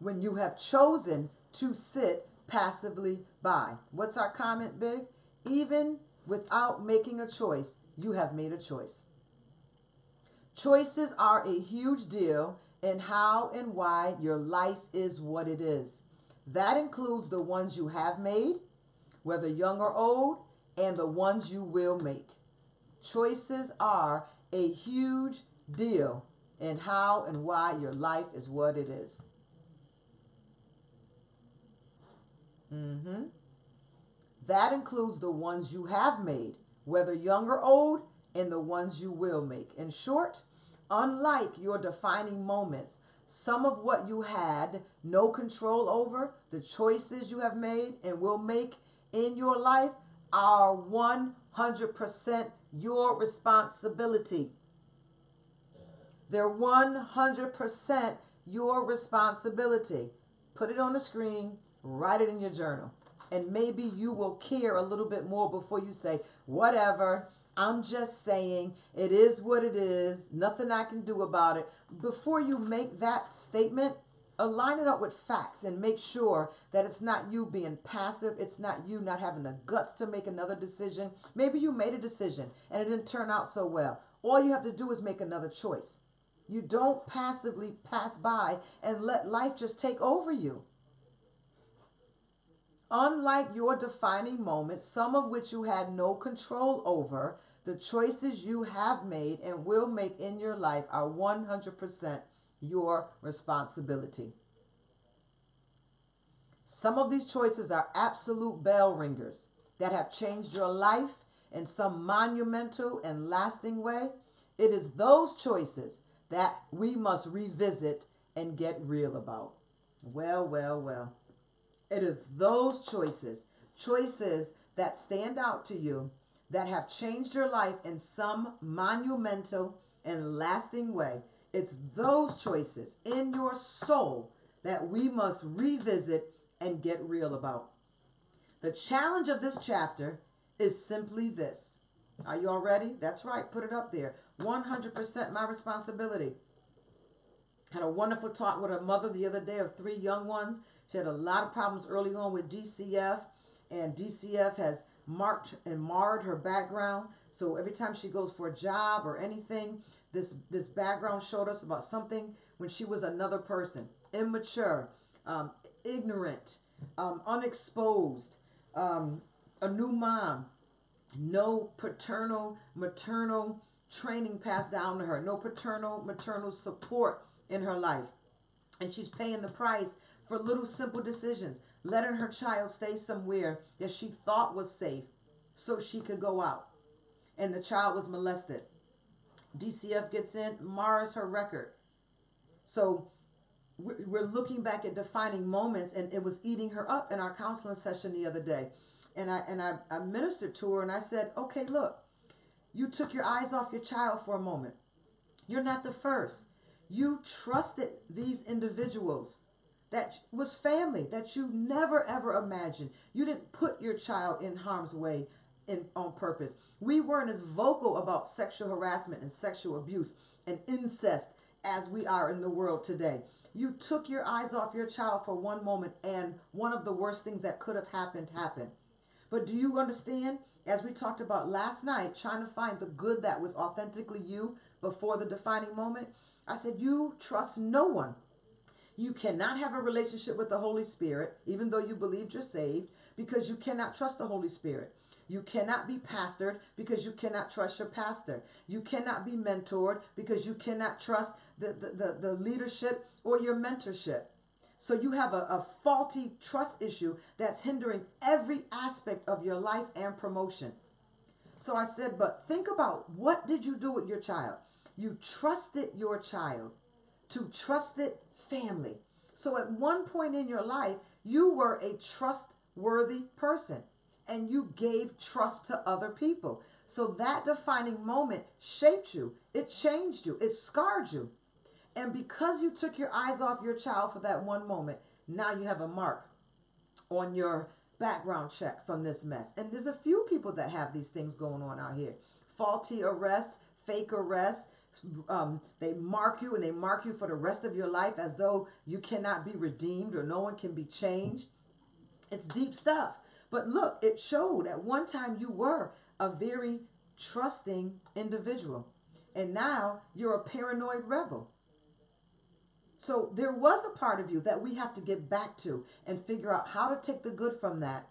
When you have chosen to sit passively by. What's our comment, Big? Even without making a choice, you have made a choice. Choices are a huge deal in how and why your life is what it is. That includes the ones you have made, whether young or old, and the ones you will make. Choices are a huge deal in how and why your life is what it is. That includes the ones you have made, whether young or old, and the ones you will make. In short, unlike your defining moments, some of what you had no control over, the choices you have made and will make in your life, are 100% your responsibility. They're 100% your responsibility. Put it on the screen, write it in your journal. And maybe you will care a little bit more before you say, whatever, I'm just saying, it is what it is, nothing I can do about it. Before you make that statement, align it up with facts and make sure that it's not you being passive. It's not you not having the guts to make another decision. Maybe you made a decision and it didn't turn out so well. All you have to do is make another choice. You don't passively pass by and let life just take over you. Unlike your defining moments, some of which you had no control over, the choices you have made and will make in your life are 100% your responsibility. Some of these choices are absolute bell ringers that have changed your life in some monumental and lasting way. It is those choices that we must revisit and get real about. Well. It is those choices that stand out to you, that have changed your life in some monumental and lasting way. It's those choices in your soul that we must revisit and get real about. The challenge of this chapter is simply this. Are you all ready? That's right. Put it up there. 100% my responsibility. Had a wonderful talk with a mother the other day of 3 young ones. She had a lot of problems early on with DCF, and DCF has marked and marred her background. So every time she goes for a job or anything, this background showed us about something when she was another person. Immature, ignorant, unexposed, a new mom, no paternal, maternal training passed down to her, no paternal, maternal support in her life. And she's paying the price for little simple decisions, letting her child stay somewhere that she thought was safe so she could go out. And the child was molested. DCF gets in, mars her record. So we're looking back at defining moments, and it was eating her up in our counseling session the other day. And I ministered to her, and I said, okay, look, you took your eyes off your child for a moment. You're not the first. You trusted these individuals that was family that you never ever imagined. You didn't put your child in harm's way on purpose. We weren't as vocal about sexual harassment and sexual abuse and incest as we are in the world today. You took your eyes off your child for one moment, and one of the worst things that could have happened. But do you understand, as we talked about last night, trying to find the good that was authentically you before the defining moment? I said, you trust no one. You cannot have a relationship with the Holy Spirit, even though you believed you're saved, because you cannot trust the Holy Spirit. You cannot be pastored because you cannot trust your pastor. You cannot be mentored because you cannot trust the leadership or your mentorship. So you have a faulty trust issue that's hindering every aspect of your life and promotion. So I said, but think about, what did you do with your child? You trusted your child to trusted family. So at one point in your life, you were a trustworthy person and you gave trust to other people. So that defining moment shaped you. It changed you. It scarred you. And because you took your eyes off your child for that one moment, now you have a mark on your background check from this mess. And there's a few people that have these things going on out here. Faulty arrests, fake arrests. They mark you, and they mark you for the rest of your life as though you cannot be redeemed or no one can be changed. It's deep stuff. But look, it showed at one time you were a very trusting individual. And now you're a paranoid rebel. So there was a part of you that we have to get back to and figure out how to take the good from that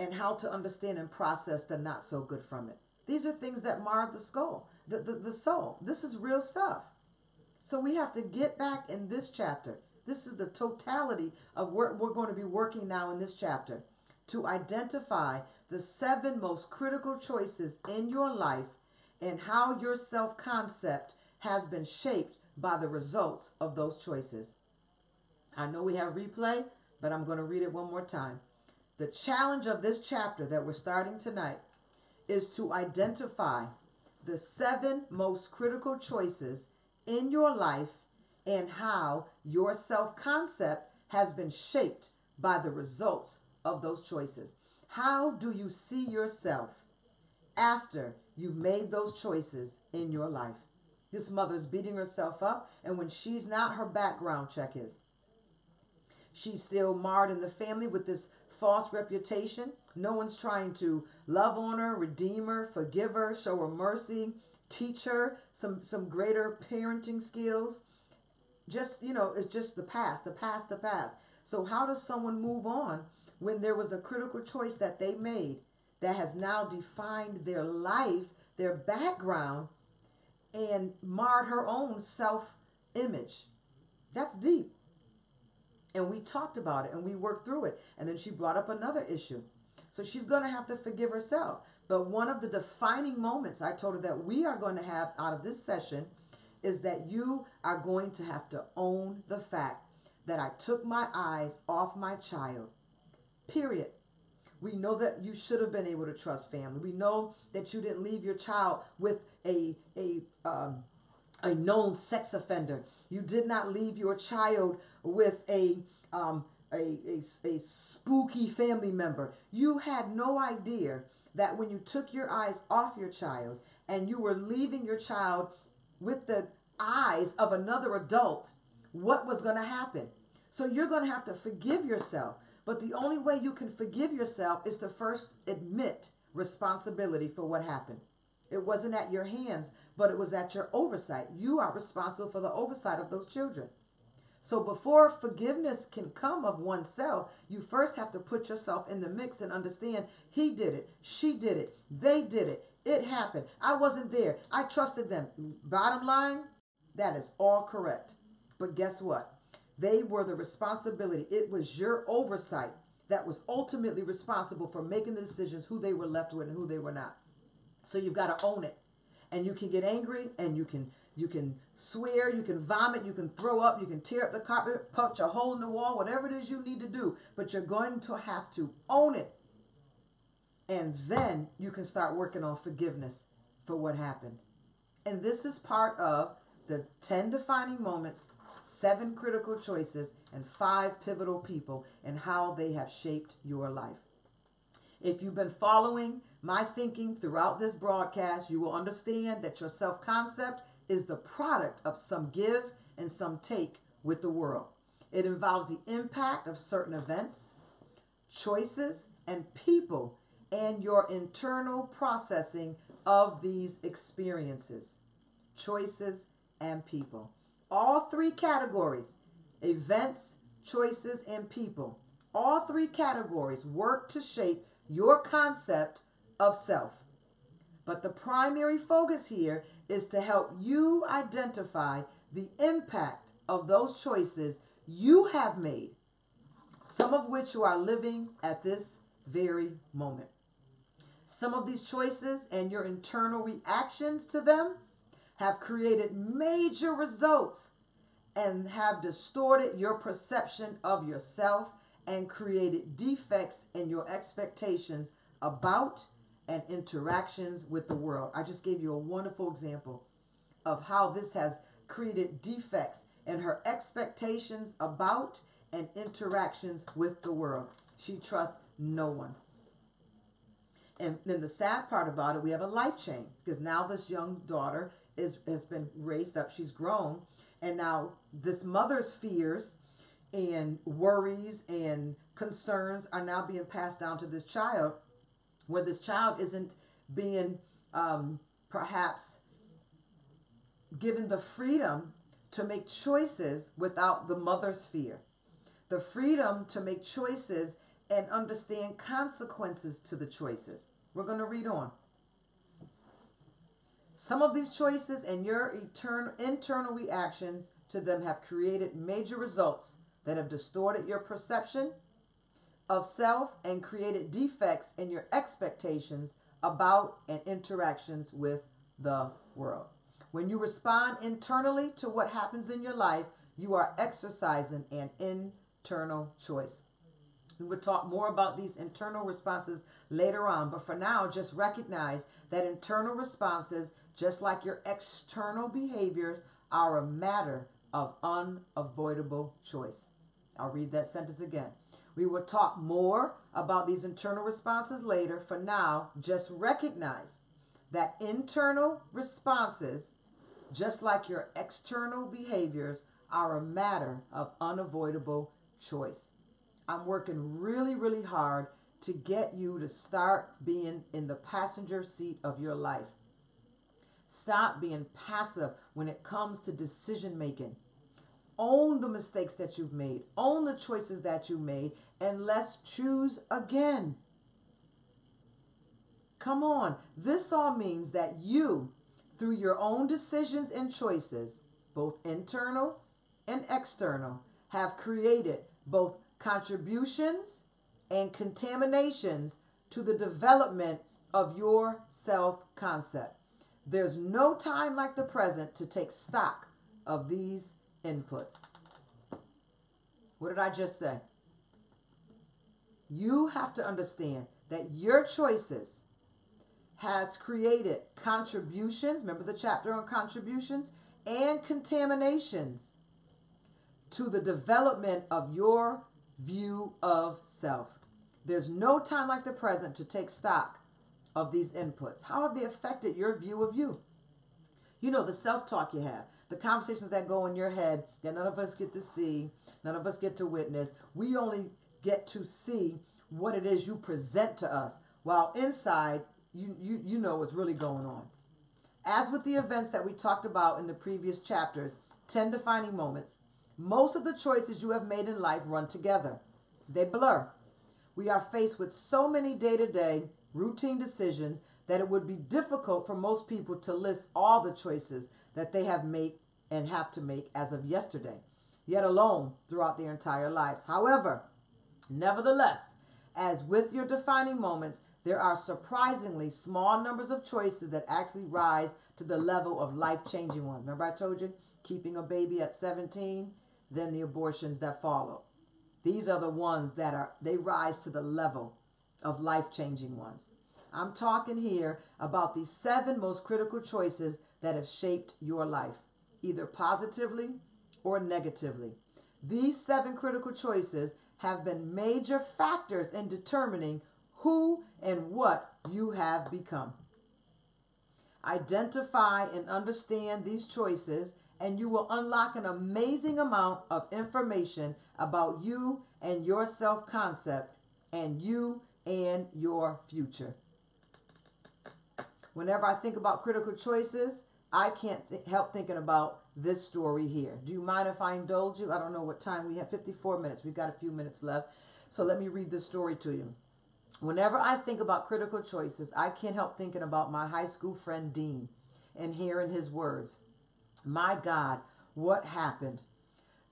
and how to understand and process the not so good from it. These are things that mar the soul. This is real stuff. So we have to get back in this chapter. This is the totality of what we're going to be working now in this chapter, to identify the 7 most critical choices in your life and how your self-concept has been shaped by the results of those choices. I know we have replay, but I'm going to read it one more time. The challenge of this chapter that we're starting tonight is to identify the 7 most critical choices in your life and how your self-concept has been shaped by the results of those choices. How do you see yourself after you've made those choices in your life? This mother's beating herself up, and when she's not, her background check is. She's still marred in the family with this false reputation. No one's trying to love on her, redeem her, forgive her, show her mercy, teach her some greater parenting skills. Just, it's just the past. So how does someone move on when there was a critical choice that they made that has now defined their life, their background, and marred her own self-image? That's deep. And we talked about it and we worked through it. And then she brought up another issue. So she's going to have to forgive herself. But one of the defining moments I told her that we are going to have out of this session is that you are going to have to own the fact that I took my eyes off my child. Period. We know that you should have been able to trust family. We know that you didn't leave your child with a known sex offender. You did not leave your child with a spooky family member. You had no idea that when you took your eyes off your child and you were leaving your child with the eyes of another adult, what was going to happen. So you're going to have to forgive yourself. But the only way you can forgive yourself is to first admit responsibility for what happened. It wasn't at your hands, but it was at your oversight. You are responsible for the oversight of those children. So before forgiveness can come of oneself, you first have to put yourself in the mix and understand he did it, she did it, they did it, it happened. I wasn't there. I trusted them. Bottom line, that is all correct. But guess what? They were the responsibility. It was your oversight that was ultimately responsible for making the decisions who they were left with and who they were not. So you've got to own it. And you can get angry and you can swear, you can vomit, you can throw up, you can tear up the carpet, punch a hole in the wall, whatever it is you need to do. But you're going to have to own it. And then you can start working on forgiveness for what happened. And this is part of the 10 defining moments, 7 critical choices, and 5 pivotal people and how they have shaped your life. If you've been following my thinking throughout this broadcast, you will understand that your self-concept is the product of some give and some take with the world. It involves the impact of certain events, choices, and people, and your internal processing of these experiences, choices, and people. All 3 categories, events, choices, and people, all three categories work to shape your concept of self. But the primary focus here is to help you identify the impact of those choices you have made, some of which you are living at this very moment. Some of these choices and your internal reactions to them have created major results and have distorted your perception of yourself and created defects in your expectations about and interactions with the world. I just gave you a wonderful example of how this has created defects in her expectations about and interactions with the world. She trusts no one. And then the sad part about it, we have a life change, because now this young daughter has been raised up. She's grown. And now this mother's fears and worries and concerns are now being passed down to this child, where this child isn't being perhaps given the freedom to make choices without the mother's fear. The freedom to make choices and understand consequences to the choices. We're going to read on. Some of these choices and your internal reactions to them have created major results that have distorted your perception of self and created defects in your expectations about and interactions with the world. When you respond internally to what happens in your life, you are exercising an internal choice. We will talk more about these internal responses later on, but for now, just recognize that internal responses, just like your external behaviors, are a matter of unavoidable choice. I'll read that sentence again. We will talk more about these internal responses later. For now, just recognize that internal responses, just like your external behaviors, are a matter of unavoidable choice. I'm working really, really hard to get you to start being in the passenger seat of your life. Stop being passive when it comes to decision making. Own the mistakes that you've made. Own the choices that you made, and let's choose again. Come on. This all means that you, through your own decisions and choices, both internal and external, have created both contributions and contaminations to the development of your self-concept. There's no time like the present to take stock of these inputs. What did I just say? You have to understand that your choices has created contributions, remember the chapter on contributions, and contaminations to the development of your view of self. There's no time like the present to take stock of these inputs. How have they affected your view of you? You know, the self-talk you have, the conversations that go in your head that none of us get to see, none of us get to witness. We only get to see what it is you present to us, while inside you know what's really going on. As with the events that we talked about in the previous chapters, 10 defining moments, most of the choices you have made in life run together. They blur. We are faced with so many day-to-day routine decisions that it would be difficult for most people to list all the choices that they have made and have to make as of yesterday, yet alone throughout their entire lives. However, nevertheless, as with your defining moments, there are surprisingly small numbers of choices that actually rise to the level of life-changing ones. Remember I told you, keeping a baby at 17, then the abortions that follow. These are the ones that they rise to the level of life-changing ones. I'm talking here about the 7 most critical choices that have shaped your life, either positively or negatively. These 7 critical choices have been major factors in determining who and what you have become. Identify and understand these choices, and you will unlock an amazing amount of information about you and your self-concept and you and your future. Whenever I think about critical choices, I can't help thinking about this story here. Do you mind if I indulge you? I don't know what time we have, 54 minutes. We've got a few minutes left. So let me read this story to you. Whenever I think about critical choices, I can't help thinking about my high school friend Dean and hearing his words. My God, what happened?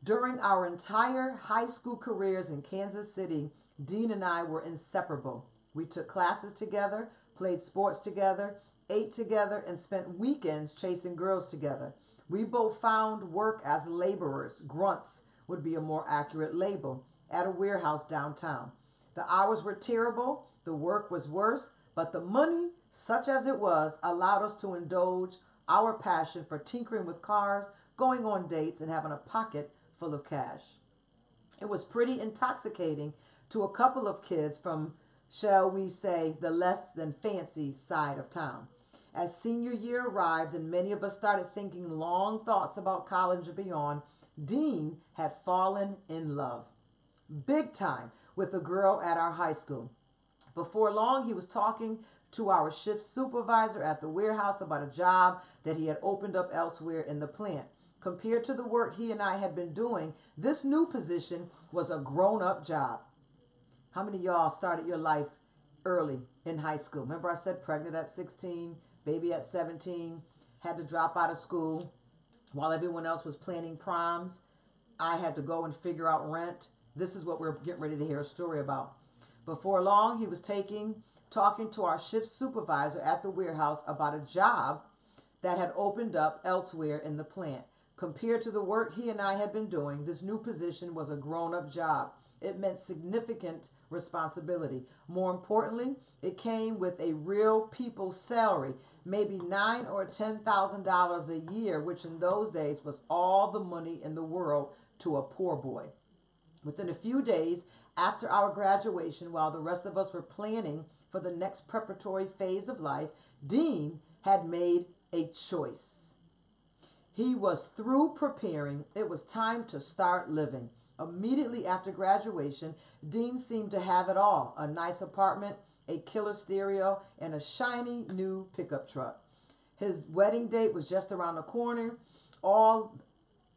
During our entire high school careers in Kansas City, Dean and I were inseparable. We took classes together, played sports together, ate together, and spent weekends chasing girls together. We both found work as laborers, grunts would be a more accurate label, at a warehouse downtown. The hours were terrible, the work was worse, but the money, such as it was, allowed us to indulge our passion for tinkering with cars, going on dates, and having a pocket full of cash. It was pretty intoxicating to a couple of kids from, shall we say, the less than fancy side of town. As senior year arrived and many of us started thinking long thoughts about college and beyond, Dean had fallen in love, big time, with a girl at our high school. Before long, he was talking to our shift supervisor at the warehouse about a job that he had opened up elsewhere in the plant. Compared to the work he and I had been doing, this new position was a grown-up job. How many of y'all started your life early in high school? Remember I said pregnant at 16, baby at 17, had to drop out of school while everyone else was planning proms. I had to go and figure out rent. This is what we're getting ready to hear a story about. Before long, he was talking to our shift supervisor at the warehouse about a job that had opened up elsewhere in the plant. Compared to the work he and I had been doing, this new position was a grown-up job. It meant significant responsibility. More importantly, it came with a real people's salary, maybe $9,000 or $10,000 a year, which in those days was all the money in the world to a poor boy. Within a few days after our graduation, while the rest of us were planning for the next preparatory phase of life, Dean had made a choice. He was through preparing. It was time to start living. Immediately after graduation, Dean seemed to have it all: a nice apartment, a killer stereo, and a shiny new pickup truck. His wedding date was just around the corner. All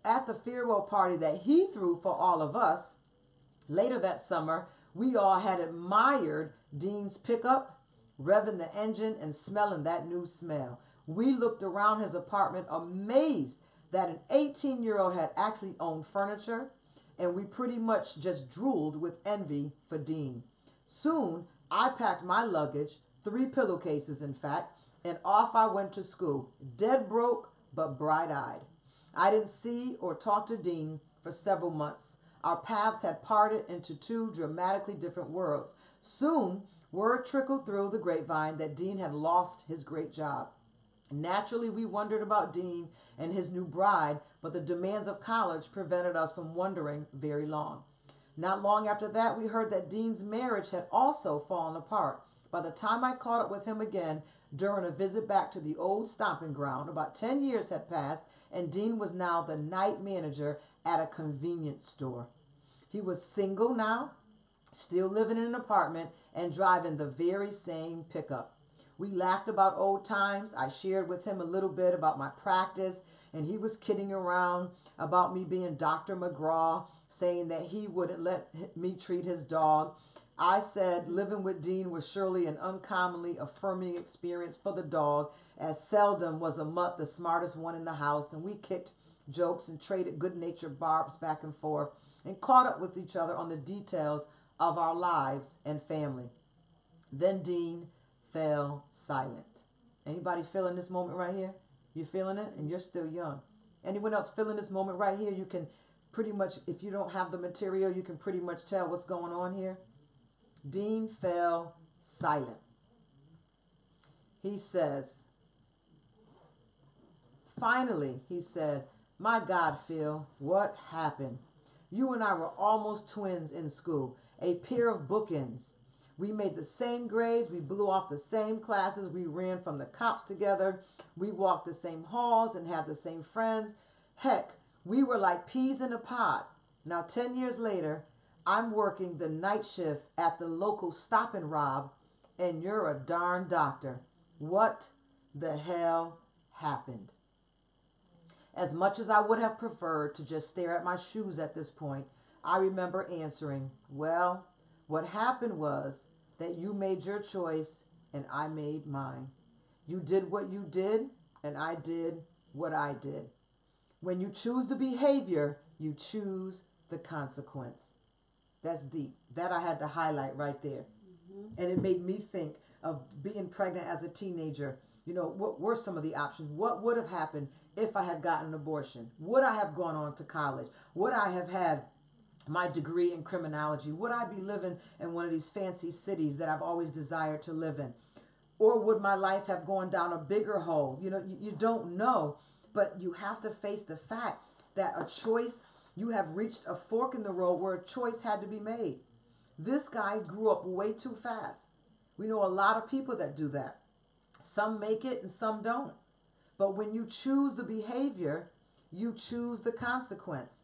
at the farewell party that he threw for all of us later that summer, we all had admired Dean's pickup, revving the engine and smelling that new smell. We looked around his apartment amazed that an 18-year-old had actually owned furniture, and we pretty much just drooled with envy for Dean. Soon, I packed my luggage, 3 pillowcases in fact, and off I went to school, dead broke but bright-eyed. I didn't see or talk to Dean for several months. Our paths had parted into 2 dramatically different worlds. Soon, word trickled through the grapevine that Dean had lost his great job. Naturally, we wondered about Dean and his new bride, but the demands of college prevented us from wondering very long. Not long after that, we heard that Dean's marriage had also fallen apart. By the time I caught up with him again during a visit back to the old stomping ground, about 10 years had passed, and Dean was now the night manager at a convenience store. He was single now, still living in an apartment, and driving the very same pickup. We laughed about old times. I shared with him a little bit about my practice, and he was kidding around about me being Dr. McGraw, saying that he wouldn't let me treat his dog. I said living with Dean was surely an uncommonly affirming experience for the dog, as seldom was a mutt the smartest one in the house, and we kicked jokes and traded good-natured barbs back and forth and caught up with each other on the details of our lives and family. Then Dean fell silent. Anybody feeling this moment right here? You feeling it? And you're still young. Anyone else feeling this moment right here? You can pretty much, if you don't have the material, you can pretty much tell what's going on here. Dean fell silent. He says, finally, he said, "My God, Phil, what happened? You and I were almost twins in school, a pair of bookends. We made the same grades, we blew off the same classes, we ran from the cops together, we walked the same halls and had the same friends. Heck, we were like peas in a pod. Now 10 years later, I'm working the night shift at the local Stop and Rob, and you're a darn doctor. What the hell happened?" As much as I would have preferred to just stare at my shoes at this point, I remember answering, "Well, What happened was that you made your choice and I made mine. You did what you did and I did what I did. When you choose the behavior, you choose the consequence. That's deep. That I had to highlight right there. And it made me think of being pregnant as a teenager. You know, what were some of the options? What would have happened if I had gotten an abortion? Would I have gone on to college? Would I have had my degree in criminology? Would I be living in one of these fancy cities that I've always desired to live in? Or would my life have gone down a bigger hole? You know, you don't know, but you have to face the fact that a choice, you have reached a fork in the road where a choice had to be made. This guy grew up way too fast. We know a lot of people that do that. Some make it and some don't. But when you choose the behavior, you choose the consequence.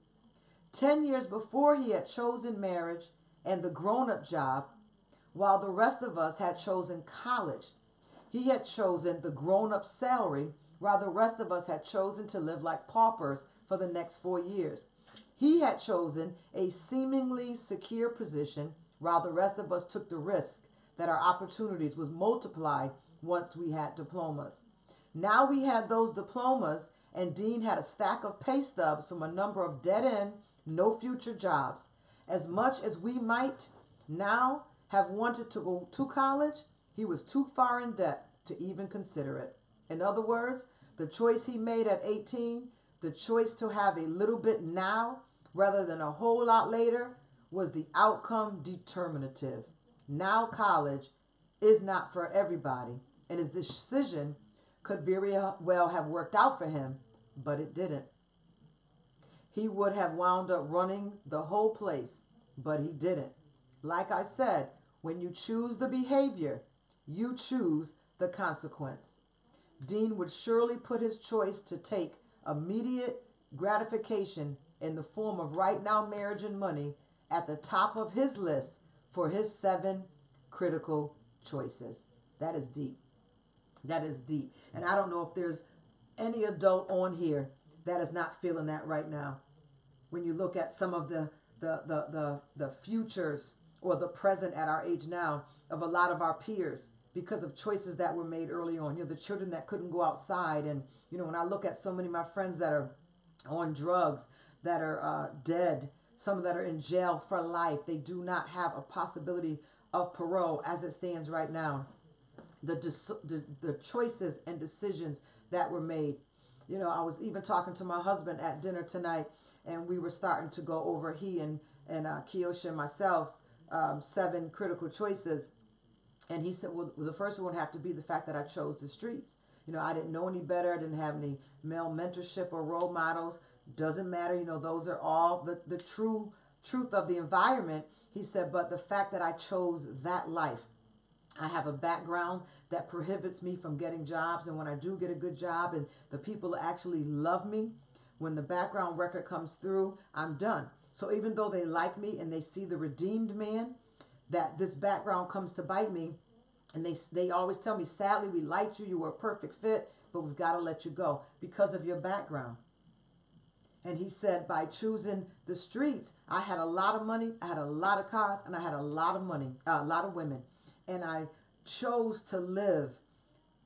10 years before he had chosen marriage and the grown-up job, while the rest of us had chosen college. He had chosen the grown-up salary, while the rest of us had chosen to live like paupers for the next 4 years. He had chosen a seemingly secure position, while the rest of us took the risk that our opportunities would multiply once we had diplomas. Now we had those diplomas, and Dean had a stack of pay stubs from a number of dead-end, no future jobs. As much as we might now have wanted to go to college, he was too far in debt to even consider it. In other words, the choice he made at 18, the choice to have a little bit now rather than a whole lot later, was the outcome determinative. Now college is not for everybody, and his decision could very well have worked out for him, but it didn't. He would have wound up running the whole place, but he didn't. Like I said, when you choose the behavior, you choose the consequence. Dean would surely put his choice to take immediate gratification in the form of right now marriage and money at the top of his list for his 7 critical choices. That is deep. That is deep. And I don't know if there's any adult on here that is not feeling that right now. When you look at some of the futures or the present at our age now of a lot of our peers because of choices that were made early on. You know, the children that couldn't go outside. And, you know, when I look at so many of my friends that are on drugs, that are dead, some that are in jail for life, they do not have a possibility of parole as it stands right now. The choices and decisions that were made. You know, I was even talking to my husband at dinner tonight, and we were starting to go over, he and Kiosha and myself, 7 critical choices. And he said, well, the first one would have to be the fact that I chose the streets. You know, I didn't know any better. I didn't have any male mentorship or role models. Doesn't matter. You know, those are all the truth of the environment. He said, but the fact that I chose that life, I have a background that prohibits me from getting jobs. And when I do get a good job and the people actually love me, when the background record comes through, I'm done. So even though they like me and they see the redeemed man, that this background comes to bite me, and they always tell me, sadly, we liked you, you were a perfect fit, but we've got to let you go because of your background. And he said, by choosing the streets, I had a lot of money, I had a lot of cars, and I had a lot of money, a lot of women. And I chose to live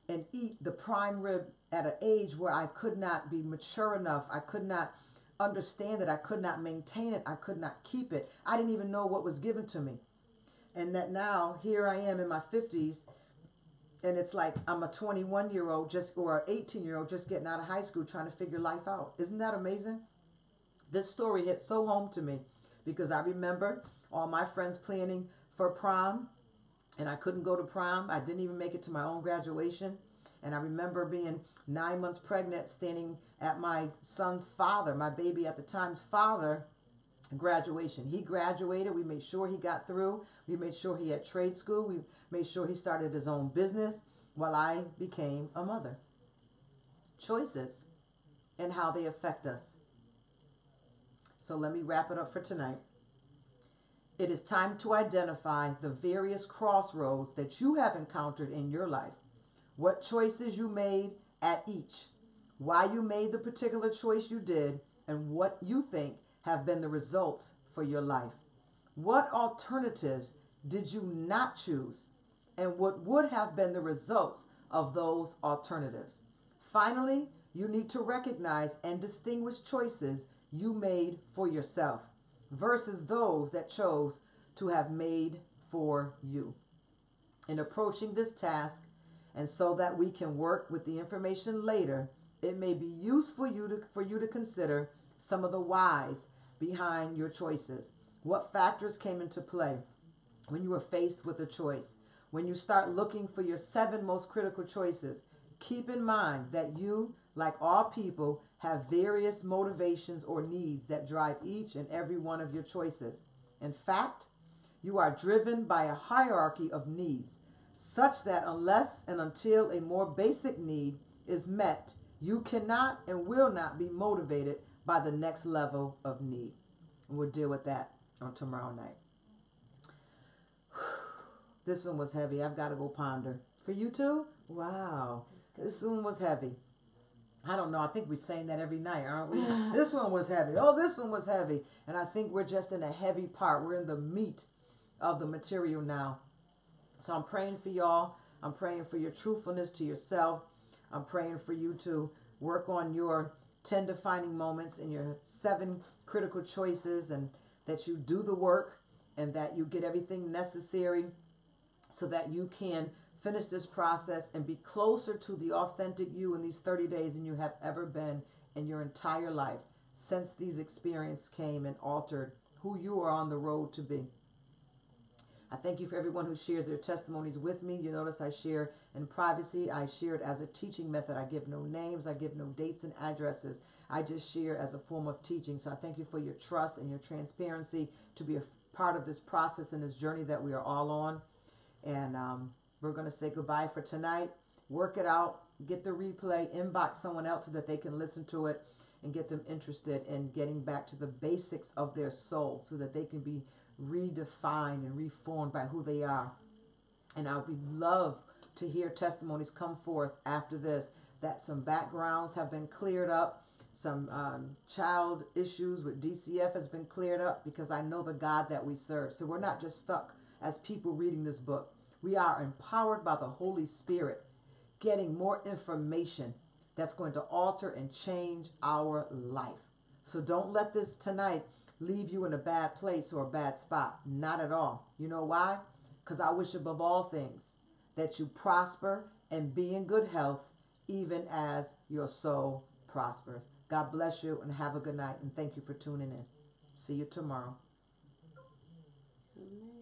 and eat the prime rib at an age where I could not be mature enough. I could not understand it. I could not maintain it. I could not keep it. I didn't even know what was given to me. And that now, here I am in my 50s, and it's like I'm a 21-year-old or an 18-year-old just getting out of high school trying to figure life out. Isn't that amazing? This story hit so home to me because I remember all my friends planning for prom, and I couldn't go to prom. I didn't even make it to my own graduation. And I remember being 9 months pregnant, standing at my son's father, my baby at the time's father, graduation. He graduated. We made sure he got through. We made sure he had trade school. We made sure he started his own business while I became a mother. Choices and how they affect us. So let me wrap it up for tonight. It is time to identify the various crossroads that you have encountered in your life. What choices you made at each. Why you made the particular choice you did, and what you think have been the results for your life. What alternatives did you not choose, and what would have been the results of those alternatives? Finally, you need to recognize and distinguish choices you made for yourself versus those that chose to have made for you. In approaching this task, and so that we can work with the information later, it may be useful for you to consider some of the whys behind your choices. What factors came into play when you were faced with a choice? When you start looking for your 7 most critical choices, keep in mind that you, like all people, have various motivations or needs that drive each and every one of your choices. In fact, you are driven by a hierarchy of needs, such that unless and until a more basic need is met, you cannot and will not be motivated by the next level of need. And we'll deal with that on tomorrow night. This one was heavy. I've got to go ponder. For you too? Wow. This one was heavy. I don't know. I think we're saying that every night, aren't we? This one was heavy. Oh, this one was heavy. And I think we're just in a heavy part. We're in the meat of the material now. So I'm praying for y'all. I'm praying for your truthfulness to yourself. I'm praying for you to work on your 10 defining moments and your 7 critical choices, and that you do the work and that you get everything necessary so that you can finish this process and be closer to the authentic you in these 30 days than you have ever been in your entire life since these experiences came and altered who you are on the road to be. I thank you for everyone who shares their testimonies with me. You notice I share in privacy. I share it as a teaching method. I give no names. I give no dates and addresses. I just share as a form of teaching. So I thank you for your trust and your transparency to be a part of this process and this journey that we are all on. And we're going to say goodbye for tonight. Work it out. Get the replay. Inbox someone else so that they can listen to it and get them interested in getting back to the basics of their soul so that they can be redefined and reformed by who they are. And I would love to hear testimonies come forth after this, that some backgrounds have been cleared up, some child issues with DCF has been cleared up, because I know the God that we serve. So we're not just stuck as people reading this book. We are empowered by the Holy Spirit, getting more information that's going to alter and change our life. So don't let this tonight leave you in a bad place or a bad spot. Not at all. You know why? Because I wish above all things that you prosper and be in good health, even as your soul prospers. God bless you and have a good night. And thank you for tuning in. See you tomorrow. Amen.